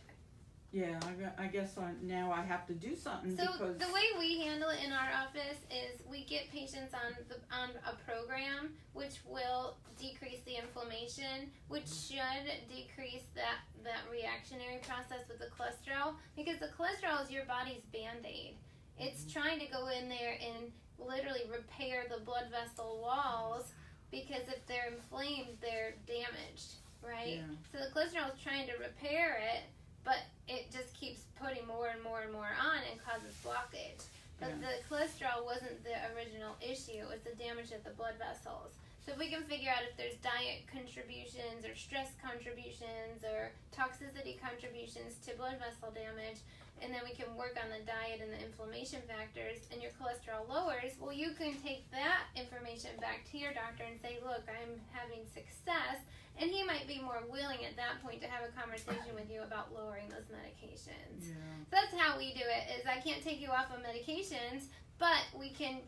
Yeah, I guess now I have to do something. So because the way we handle it in our office is we get patients on a program which will decrease the inflammation, which should decrease that reactionary process with the cholesterol, because the cholesterol is your body's Band-Aid. It's trying to go in there and literally repair the blood vessel walls, because if they're inflamed, they're damaged, right? Yeah. So the cholesterol is trying to repair it, but it just keeps putting more and more and more on and causes blockage. But the cholesterol wasn't the original issue, it was the damage of the blood vessels. So if we can figure out if there's diet contributions or stress contributions or toxicity contributions to blood vessel damage, and then we can work on the diet and the inflammation factors, and your cholesterol lowers, well, you can take that information back to your doctor and say, look, I'm having success, and he might be more willing at that point to have a conversation with you about lowering those medications. Yeah. So that's how we do it, is I can't take you off of medications, but we can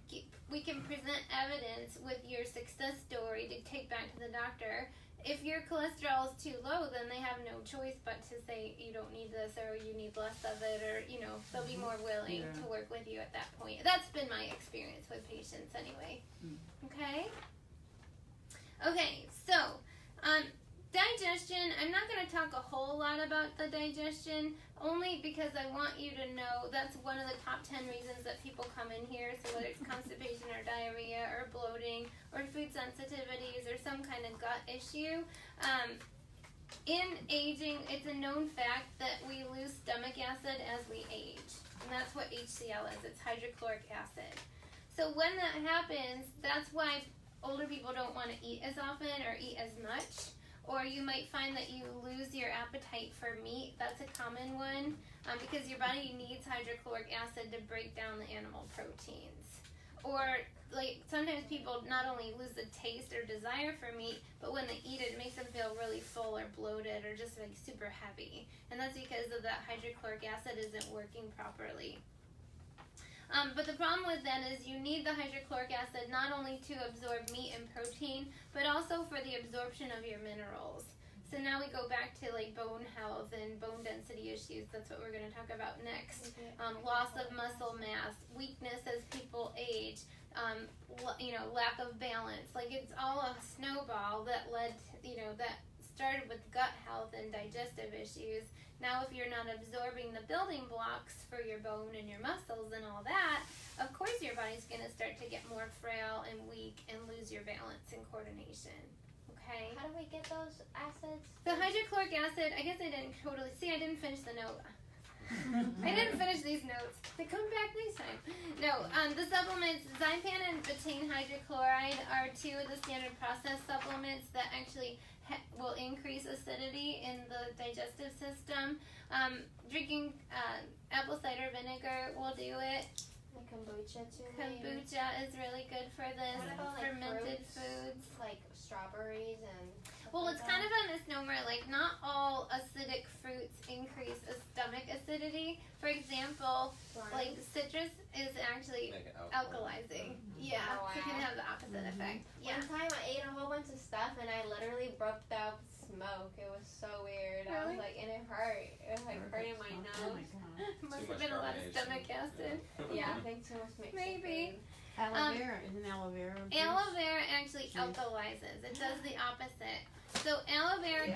present evidence with your success story to take back to the doctor. If your cholesterol is too low, then they have no choice but to say you don't need this, or you need less of it, or they'll be more willing to work with you at that point. That's been my experience with patients anyway. Okay, so digestion, I'm not going to talk a whole lot about the digestion, only because I want you to know that's one of the top 10 reasons that people come in here. So whether it's constipation or diarrhea or bloating or food sensitivities or some kind of gut issue, in aging, it's a known fact that we lose stomach acid as we age, and that's what HCl is. It's hydrochloric acid. So when that happens, that's why older people don't want to eat as often or eat as much. Or you might find that you lose your appetite for meat. That's a common one, because your body needs hydrochloric acid to break down the animal proteins. Or sometimes people not only lose the taste or desire for meat, but when they eat it, it makes them feel really full or bloated or just super heavy. And that's because of that hydrochloric acid isn't working properly. But the problem with that is you need the hydrochloric acid not only to absorb meat and protein, but also for the absorption of your minerals. So now we go back to bone health and bone density issues. That's what we're going to talk about next. Loss of muscle mass, weakness as people age, lack of balance. It's all a snowball that led that started with gut health and digestive issues. Now, if you're not absorbing the building blocks for your bone and your muscles and all that, of course your body's going to start to get more frail and weak and lose your balance and coordination. Okay? How do we get those acids? The hydrochloric acid, I guess I didn't totally, I didn't finish the note. I didn't finish these notes. They come back next time. No, the supplements, Zypan and betaine hydrochloride are two of the standard process supplements that actually will increase acidity in the digestive system. Drinking apple cider vinegar will do it. And kombucha too. Kombucha is really good for this. What about fermented fruits, foods? like strawberries and Well, it's kind of a misnomer. Not all acidic fruits increase a stomach acidity. For example, citrus is actually alkalizing. Yeah, it can have the opposite effect. Yeah. One time I ate a whole bunch of stuff and I literally broke out smoke. It was so weird. Really? I was and it hurt. It was hurting my nose. Must have been a lot of stomach acid. Yeah, I think too much mixed Maybe. food. Aloe vera, isn't aloe vera? Aloe vera actually alkalizes. It does the opposite. So aloe vera,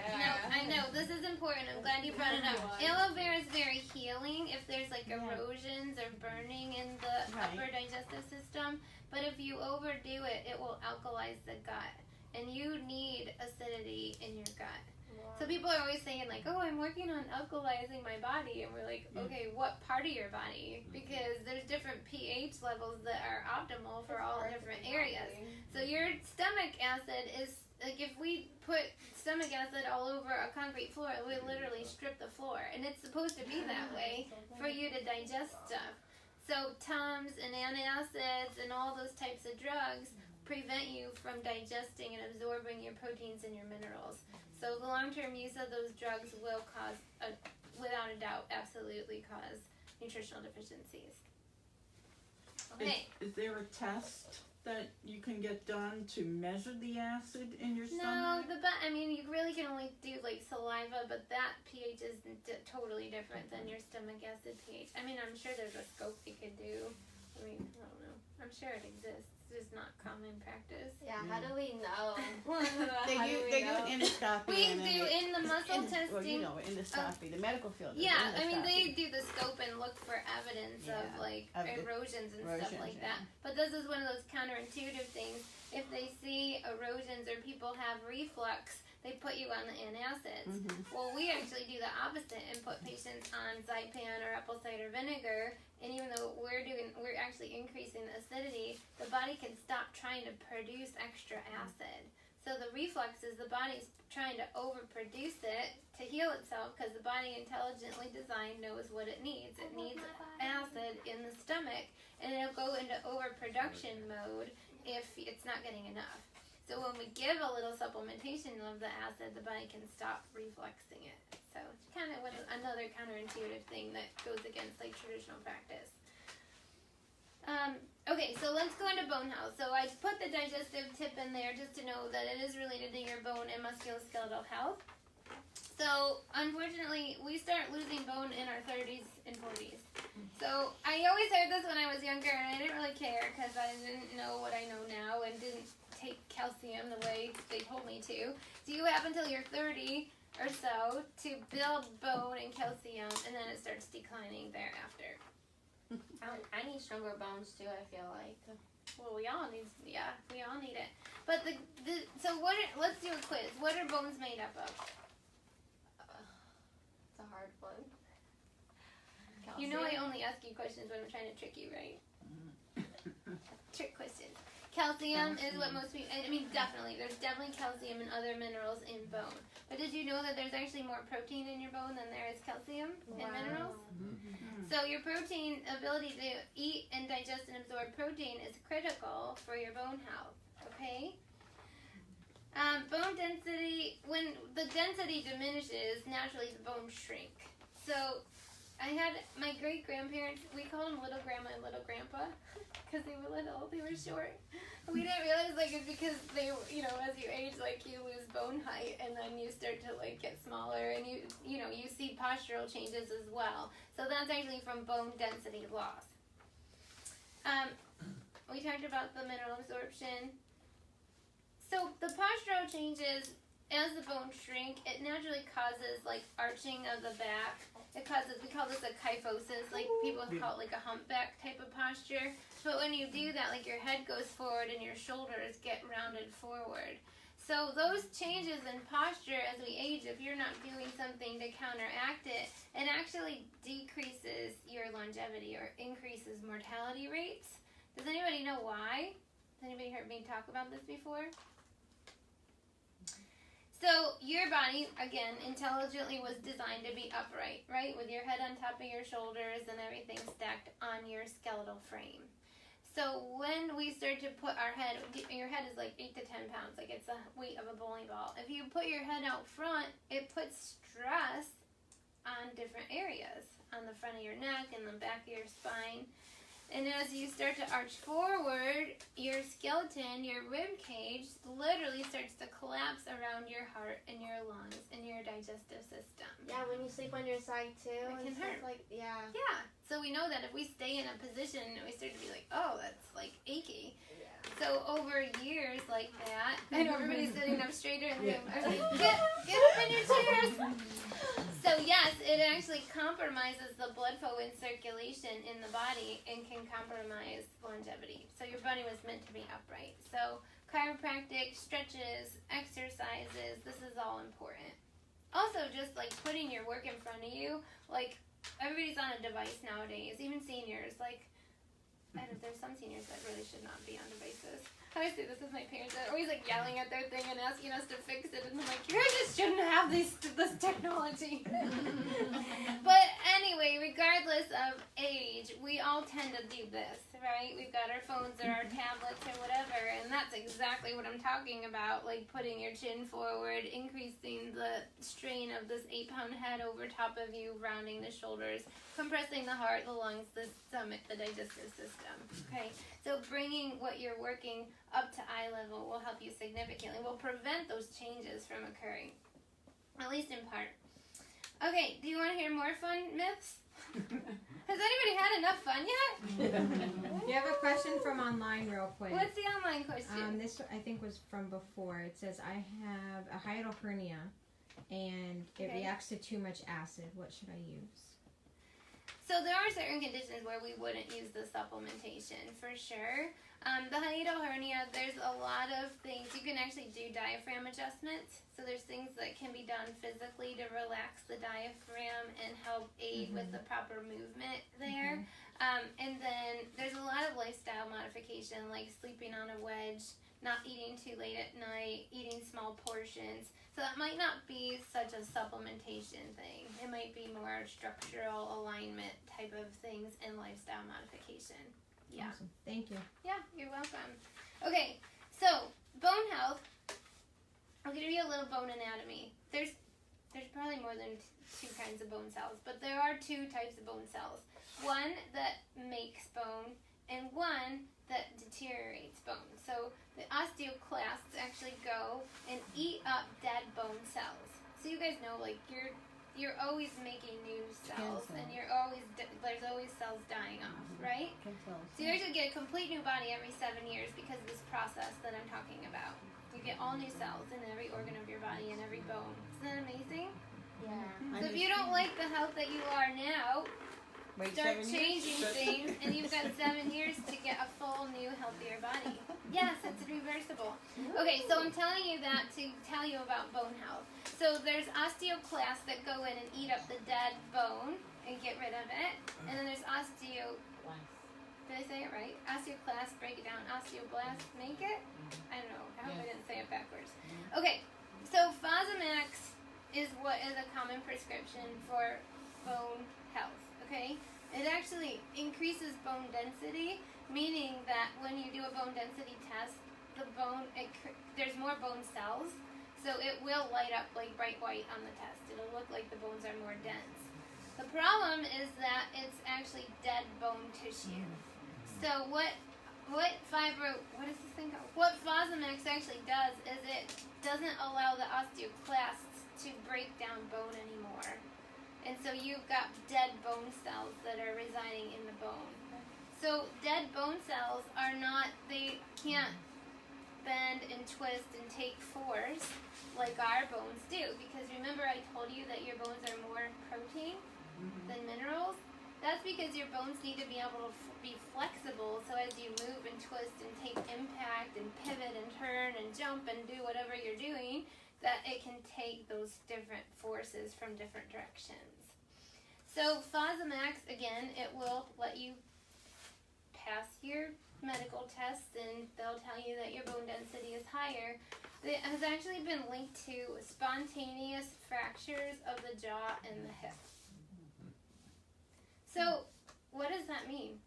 I know, this is important. I'm glad you brought it up. Aloe vera is very healing if there's like erosions or burning in the upper digestive system. But if you overdo it, it will alkalize the gut. And you need acidity in your gut. So people are always saying like, oh, I'm working on alkalizing my body. And we're like, okay, what part of your body? Because there's different pH levels that are optimal for all different areas. So your stomach acid is, like if we put stomach acid all over a concrete floor, it would literally strip the floor. And it's supposed to be that way for you to digest stuff. So Tums and antacids and all those types of drugs prevent you from digesting and absorbing your proteins and your minerals. So the long-term use of those drugs will cause, without a doubt, absolutely cause nutritional deficiencies. Okay. Is there a test that you can get done to measure the acid in your stomach? No, I mean, you really can only do like saliva, but that pH is totally different than your stomach acid pH. I mean, I'm sure there's a scope you could do. I mean, I don't know. I'm sure it exists. It's just not common practice. Yeah, how do we know? They do endoscopy. We do in the muscle testing. Well, you know, endoscopy, the medical field. Yeah, I mean, they do the scope and look for evidence of like erosions and stuff like that. But this is one of those counterintuitive things. If they see erosions or people have reflux, they put you on the antacids. Well, we actually do the opposite and put patients on Zypan or apple cider vinegar. And even though we're actually increasing the acidity, the body can stop trying to produce extra acid. So the reflux is the body's trying to overproduce it to heal itself because the body intelligently designed knows what it needs. It needs acid in the stomach, and it'll go into overproduction mode if it's not getting enough. So when we give a little supplementation of the acid, the body can stop refluxing it. So it's kind of another counterintuitive thing that goes against like traditional practice. Okay, so let's go into bone health. So I put the digestive tip in there just to know that it is related to your bone and musculoskeletal health. So unfortunately, we start losing bone in our 30s and 40s. So I always heard this when I was younger, and I didn't really care because I didn't know what I know now and didn't take calcium the way they told me to. So you have until you're 30 or so to build bone and calcium, and then it starts declining thereafter. I need stronger bones too, I feel like. Well, we all need it. But let's do a quiz. What are bones made up of? It's a hard one. Calcium. You know I only ask you questions when I'm trying to trick you, right? Trick questions. Calcium is what most people, I mean, there's definitely calcium and other minerals in bone. But did you know that there's actually more protein in your bone than there is calcium and minerals? So your protein ability to eat and digest and absorb protein is critical for your bone health, okay? Bone density, when the density diminishes, naturally the bones shrink. So I had my great-grandparents, we called them little grandma and little grandpa because they were little, they were short. We didn't realize like it's because they, you know, as you age, like you lose bone height and then you start to like get smaller and you see postural changes as well. So that's actually from bone density loss. We talked about the mineral absorption. So the postural changes, as the bones shrink, it naturally causes like arching of the back. It causes, we call this a kyphosis, like people call it like a humpback type of posture. But when you do that, like your head goes forward and your shoulders get rounded forward. So those changes in posture as we age, if you're not doing something to counteract it, it actually decreases your longevity or increases mortality rates. Does anybody know why? Has anybody heard me talk about this before? So your body, again, intelligently was designed to be upright, right? With your head on top of your shoulders and everything stacked on your skeletal frame. So when we start to put our head, your head is like 8 to 10 pounds, like it's the weight of a bowling ball. If you put your head out front, it puts stress on different areas, on the front of your neck and the back of your spine. And as you start to arch forward, your skeleton, your rib cage, literally starts to collapse around your heart and your lungs and your digestive system. Yeah, when you sleep on your side too, it can hurt. Yeah. So we know that if we stay in a position, we start to be like, oh, that's like achy. Yeah. So over years like that, I know everybody's sitting up straighter in the room. I was like, get up in your chairs. So yes, it actually compromises the blood flow and circulation in the body and can compromise longevity. So your body was meant to be upright. So chiropractic, stretches, exercises, this is all important. Also, just like putting your work in front of you, like everybody's on a device nowadays, even seniors, like I don't know, there's some seniors that really should not be on devices. I always say this with my parents. They're always like yelling at their thing and asking us to fix it, and I'm like, you guys just shouldn't have this technology. But anyway, regardless of age, we all tend to do this, right? We've got our phones or our tablets or whatever, and that's exactly what I'm talking about, like putting your chin forward, increasing the strain of this 8-pound head over top of you, rounding the shoulders, compressing the heart, the lungs, the stomach, the digestive system, okay? So bringing what you're working up to eye level will help you significantly, will prevent those changes from occurring, at least in part. Okay, do you want to hear more fun myths? Has anybody had enough fun yet? You have a question from online real quick. What's the online question? This I think was from before. It says, I have a hiatal hernia and it reacts to too much acid. What should I use? So there are certain conditions where we wouldn't use the supplementation, for sure. The hiatal hernia, there's a lot of things. You can actually do diaphragm adjustments. So there's things that can be done physically to relax the diaphragm and help aid with the proper movement there. And then there's a lot of lifestyle modification, like sleeping on a wedge, not eating too late at night, eating small portions. So that might not be such a supplementation thing. It might be more structural alignment type of things and lifestyle modification. Yeah. Awesome. Thank you. Yeah, you're welcome. Okay, so bone health. I'll give you a little bone anatomy. There's probably more than 2 kinds of bone cells, but there are 2 types of bone cells. One that makes bone and one that deteriorates bone. So the osteoclasts actually go and eat up dead bone cells. So you guys know, like, you're always making new cells, and there's always cells dying off, right? So you actually get a complete new body every 7 years because of this process that I'm talking about. You get all new cells in every organ of your body and every bone. Isn't that amazing? Yeah. So if you don't like the health that you are now, start changing things, and you've got 7 years to get a full, new, healthier body. Yes, it's reversible. Okay, so I'm telling you that to tell you about bone health. So there's osteoclasts that go in and eat up the dead bone and get rid of it. And then there's did I say it right? Osteoclasts, break it down. Osteoblasts, make it? I don't know. I hope I didn't say it backwards. Okay, so Fosamax is what is a common prescription for bone health. Okay, it actually increases bone density, meaning that when you do a bone density test, the bone there's more bone cells, so it will light up like bright white on the test. It'll look like the bones are more dense. The problem is that it's actually dead bone tissue. So what is this thing called? What Fosamax actually does is it doesn't allow the osteoclasts to break down bone anymore. And so you've got dead bone cells that are residing in the bone. So dead bone cells they can't bend and twist and take force like our bones do. Because remember I told you that your bones are more protein than minerals? That's because your bones need to be able to be flexible, so as you move and twist and take impact and pivot and turn and jump and do whatever you're doing, that it can take those different forces from different directions. So Fosamax, again, it will let you pass your medical tests and they'll tell you that your bone density is higher. It has actually been linked to spontaneous fractures of the jaw and the hip. So what does that mean?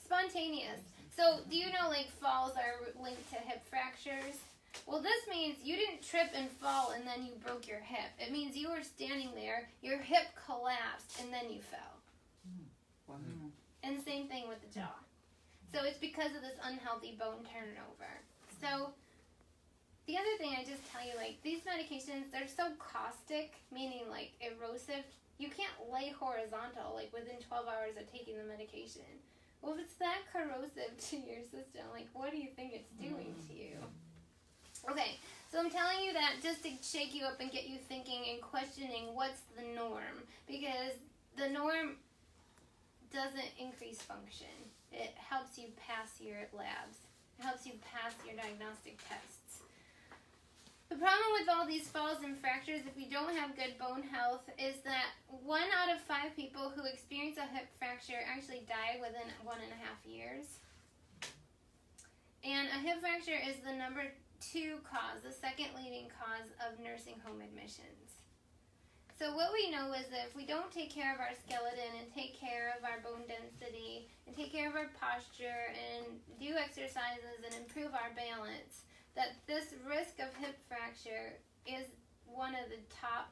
Spontaneous. So do you know like falls are linked to hip fractures? Well, this means you didn't trip and fall and then you broke your hip. It means you were standing there, your hip collapsed, and then you fell. Wow. And same thing with the jaw. So it's because of this unhealthy bone turnover. So the other thing I just tell you, like, these medications, they're so caustic, meaning like erosive. You can't lay horizontal, like, within 12 hours of taking the medication. Well, if it's that corrosive to your system, like, what do you think it's doing to you? Okay, so I'm telling you that just to shake you up and get you thinking and questioning what's the norm. Because the norm doesn't increase function. It helps you pass your labs. It helps you pass your diagnostic tests. The problem with all these falls and fractures, if you don't have good bone health, is that 1 out of 5 people who experience a hip fracture actually die within 1.5 years. And a hip fracture is the number 2 cause, the second leading cause of nursing home admissions. So what we know is that if we don't take care of our skeleton and take care of our bone density and take care of our posture and do exercises and improve our balance, that this risk of hip fracture is one of the top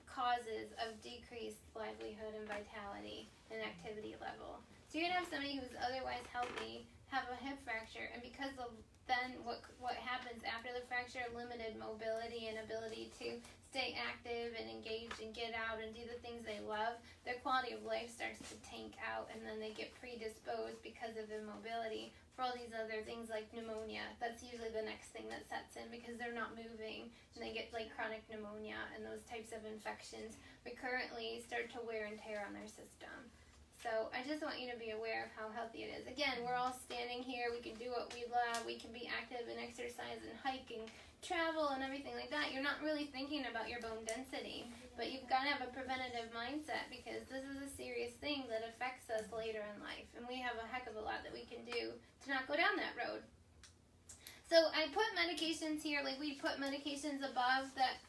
causes of decreased livelihood and vitality and activity level. So you're going to have somebody who's otherwise healthy have a hip fracture, and because of then what happens after the fracture, limited mobility and ability to stay active and engaged and get out and do the things they love, their quality of life starts to tank out, and then they get predisposed because of immobility for all these other things like pneumonia. That's usually the next thing that sets in because they're not moving, and they get like chronic pneumonia, and those types of infections recurrently start to wear and tear on their system. So I just want you to be aware of how healthy it is. Again, we're all standing here. We can do what we love. We can be active and exercise and hike and travel and everything like that. You're not really thinking about your bone density, but you've got to have a preventative mindset because this is a serious thing that affects us later in life, and we have a heck of a lot that we can do to not go down that road. So I put medications here, like we put medications above that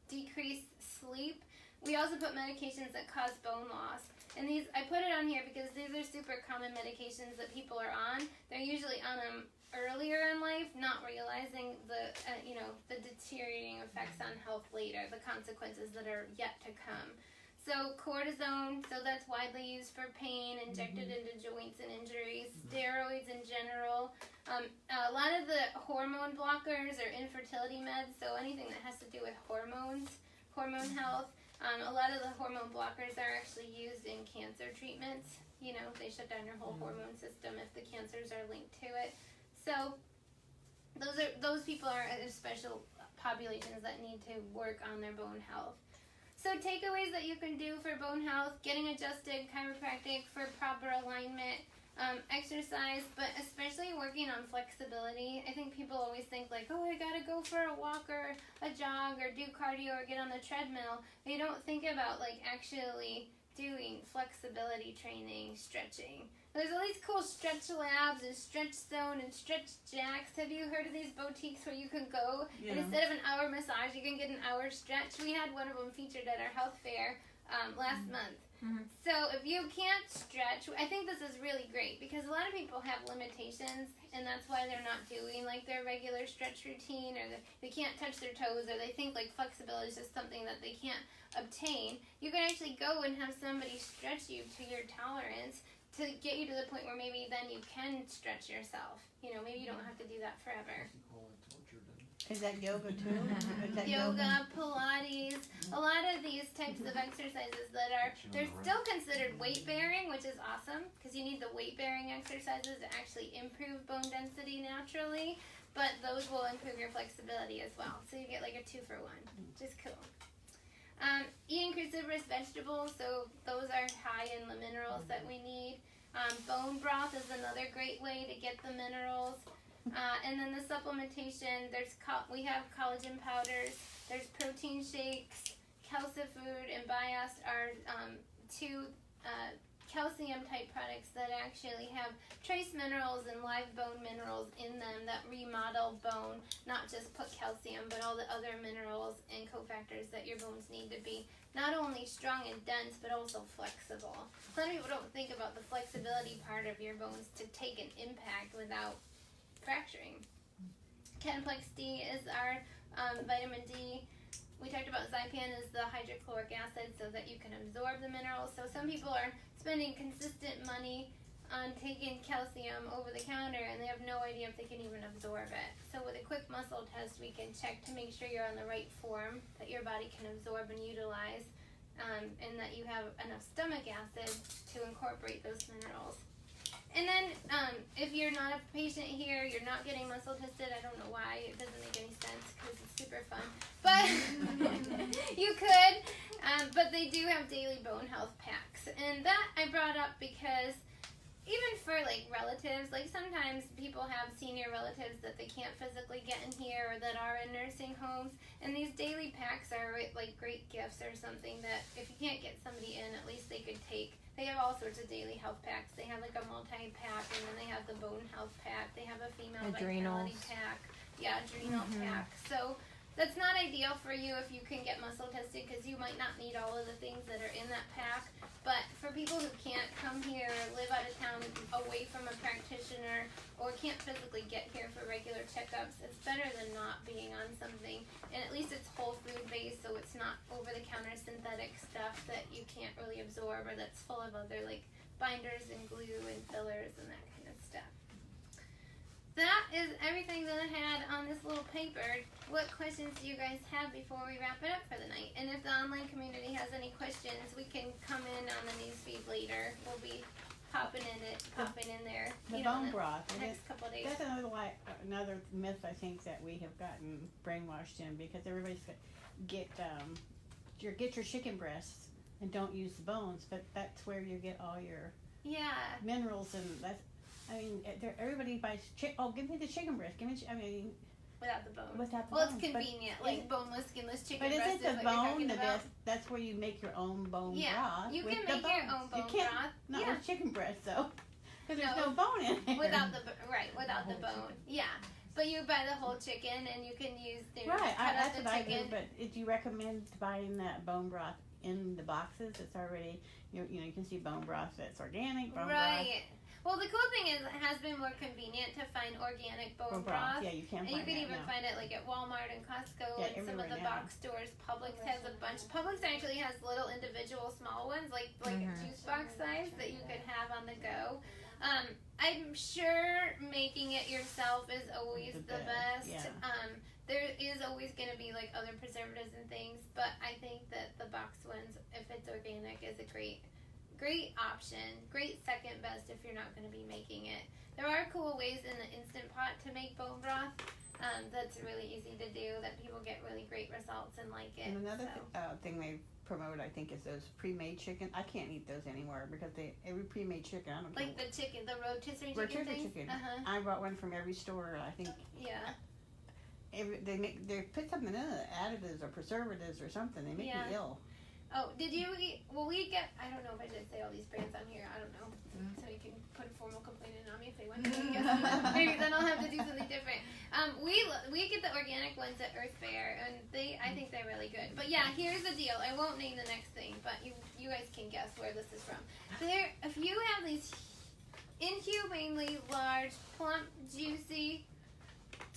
decrease sleep. We also put medications that cause bone loss. And these, I put it on here because these are super common medications that people are on. They're usually on them earlier in life, not realizing the deteriorating effects on health later, the consequences that are yet to come. So cortisone, so that's widely used for pain, injected into joints and injuries. Steroids in general. A lot of the hormone blockers or infertility meds, so anything that has to do with hormones, hormone health. A lot of the hormone blockers are actually used in cancer treatments. You know, they shut down your whole hormone system if the cancers are linked to it. So those people are special populations that need to work on their bone health. So takeaways that you can do for bone health: getting adjusted, chiropractic for proper alignment, exercise, but especially working on flexibility. I think people always think like, oh, I gotta go for a walk or a jog or do cardio or get on the treadmill. They don't think about like actually doing flexibility training, stretching. There's all these cool stretch labs and stretch zone and stretch jacks. Have you heard of these boutiques where you can go and instead of an hour massage, you can get an hour stretch? We had one of them featured at our health fair last month. Mm-hmm. So if you can't stretch, I think this is really great because a lot of people have limitations, and that's why they're not doing like their regular stretch routine, or they can't touch their toes, or they think like flexibility is just something that they can't obtain. You can actually go and have somebody stretch you to your tolerance to get you to the point where maybe then you can stretch yourself. You know, maybe you don't have to do that forever. Is that yoga too? Is that yoga, Pilates, a lot of these types of exercises that they're still considered weight bearing, which is awesome because you need the weight bearing exercises to actually improve bone density naturally, but those will improve your flexibility as well. So you get like a 2-for-1, which is cool. Eating cruciferous vegetables, so those are high in the minerals that we need. Bone broth is another great way to get the minerals. And then the supplementation, we have collagen powders, there's protein shakes, Calcifood and Biast are 2 calcium type products that actually have trace minerals and live bone minerals in them that remodel bone, not just put calcium, but all the other minerals and cofactors that your bones need to be not only strong and dense, but also flexible. Some people don't think about the flexibility part of your bones to take an impact without fracturing. Canplex D is our vitamin D. We talked about Zypan is the hydrochloric acid so that you can absorb the minerals. So some people are spending consistent money on taking calcium over the counter, and they have no idea if they can even absorb it. So with a quick muscle test, we can check to make sure you're on the right form, that your body can absorb and utilize, and that you have enough stomach acid to incorporate those minerals. And then if you're not a patient here, you're not getting muscle tested, I don't know why, it doesn't make any sense because it's super fun, but you could, but they do have daily bone health packs. And that I brought up because even for like relatives, like sometimes people have senior relatives that they can't physically get in here or that are in nursing homes, and these daily packs are like great gifts or something that if you can't get somebody in, at least they could take. They have all sorts of daily health packs. They have like a multi-pack, and then they have the bone health pack. They have a female vitality pack. Yeah, adrenal pack. So that's not ideal for you if you can get muscle tested because you might not need all of the things that are in that pack. But for people who can't come here or live out of town away from a practitioner or can't physically get here for regular checkups, it's better than not being on something. And at least it's whole food based, so it's not over-the-counter synthetic stuff that you can't really absorb or that's full of other like binders and glue and fillers and that kind of stuff. That is everything that I had on this little paper. What questions do you guys have before we wrap it up for the night? And if the online community has any questions, we can come in on the newsfeed later. We'll be popping in there. The bone broth. Next couple of days. That's another myth I think that we have gotten brainwashed in because everybody's get your chicken breasts and don't use the bones, but that's where you get all your minerals and that's. I mean, everybody buys give me the chicken breast. Without the bone. Without the well, bones. It's convenient, like boneless, skinless chicken breast. But isn't the bone that's where you make your own bone broth? You can make your own bone broth. Not with chicken breast though, because there's no bone in it. Without the bone. Yeah. But you buy the whole chicken, and you can use that's what I do. But do you recommend buying that bone broth in the boxes? It's already you can see bone broth that's organic. Bone broth. Well, the cool thing is it has been more convenient to find organic bone broth. Yeah, you can find it. And you can even find it like at Walmart and Costco and some of the box stores. Publix has a bunch. Publix actually has little individual small ones, like a juice box size that you could have on the go. I'm sure making it yourself is always the best. Yeah. There is always going to be like other preservatives and things, but I think that the box ones, if it's organic, is a great option. Great second best if you're not going to be making it. There are cool ways in the Instant Pot to make bone broth. That's really easy to do that people get really great results and like it. And another thing they promote, I think, is those pre-made chicken. I can't eat those anymore because every pre-made chicken, I don't know. Like the chicken, the rotisserie chicken. I bought one from every store. I think. Yeah. They put something in it, additives or preservatives or something. They make me ill. Oh, did you eat? Well, we get. I don't know if I should say all these brands on here. I don't know. So you can put a formal complaint in on me if they want to. Maybe then I'll have to do something different. We get the organic ones at Earth Fair, and I think they're really good. But yeah, here's the deal. I won't name the next thing, but you guys can guess where this is from. If you have these inhumanely large, plump, juicy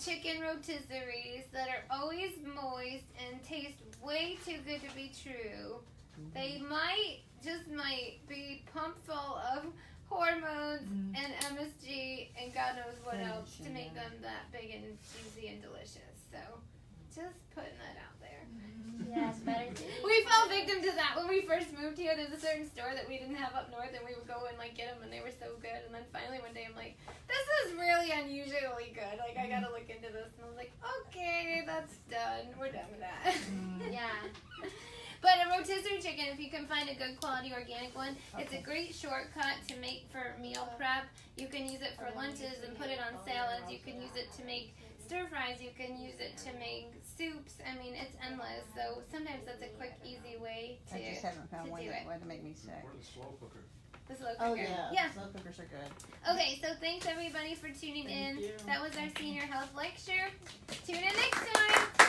chicken rotisseries that are always moist and taste way too good to be true. They might be pumped full of hormones and MSG and God knows what else to make them that big and juicy and delicious. So, just putting that out there. Yeah, it's better to eat. We fell victim to that when we first moved here. There's a certain store that we didn't have up north, and we would go and get them, and they were so good. And then finally one day I'm like, this is really unusually good. I gotta look into this. And I was like, okay, that's done. We're done with that. Yeah. But a rotisserie chicken, if you can find a good quality organic one, it's a great shortcut to make for meal prep. You can use it for lunches and put it on salads. You can use it to make stir fries. You can use it to make soups. I mean, it's endless. So sometimes that's a quick, easy way to I just haven't found one do that it. would make me sick. Or the slow cooker. The slow cooker. Oh yeah. Slow cookers are good. Okay, so thanks everybody for tuning in. You. That was our senior health lecture. Tune in next time.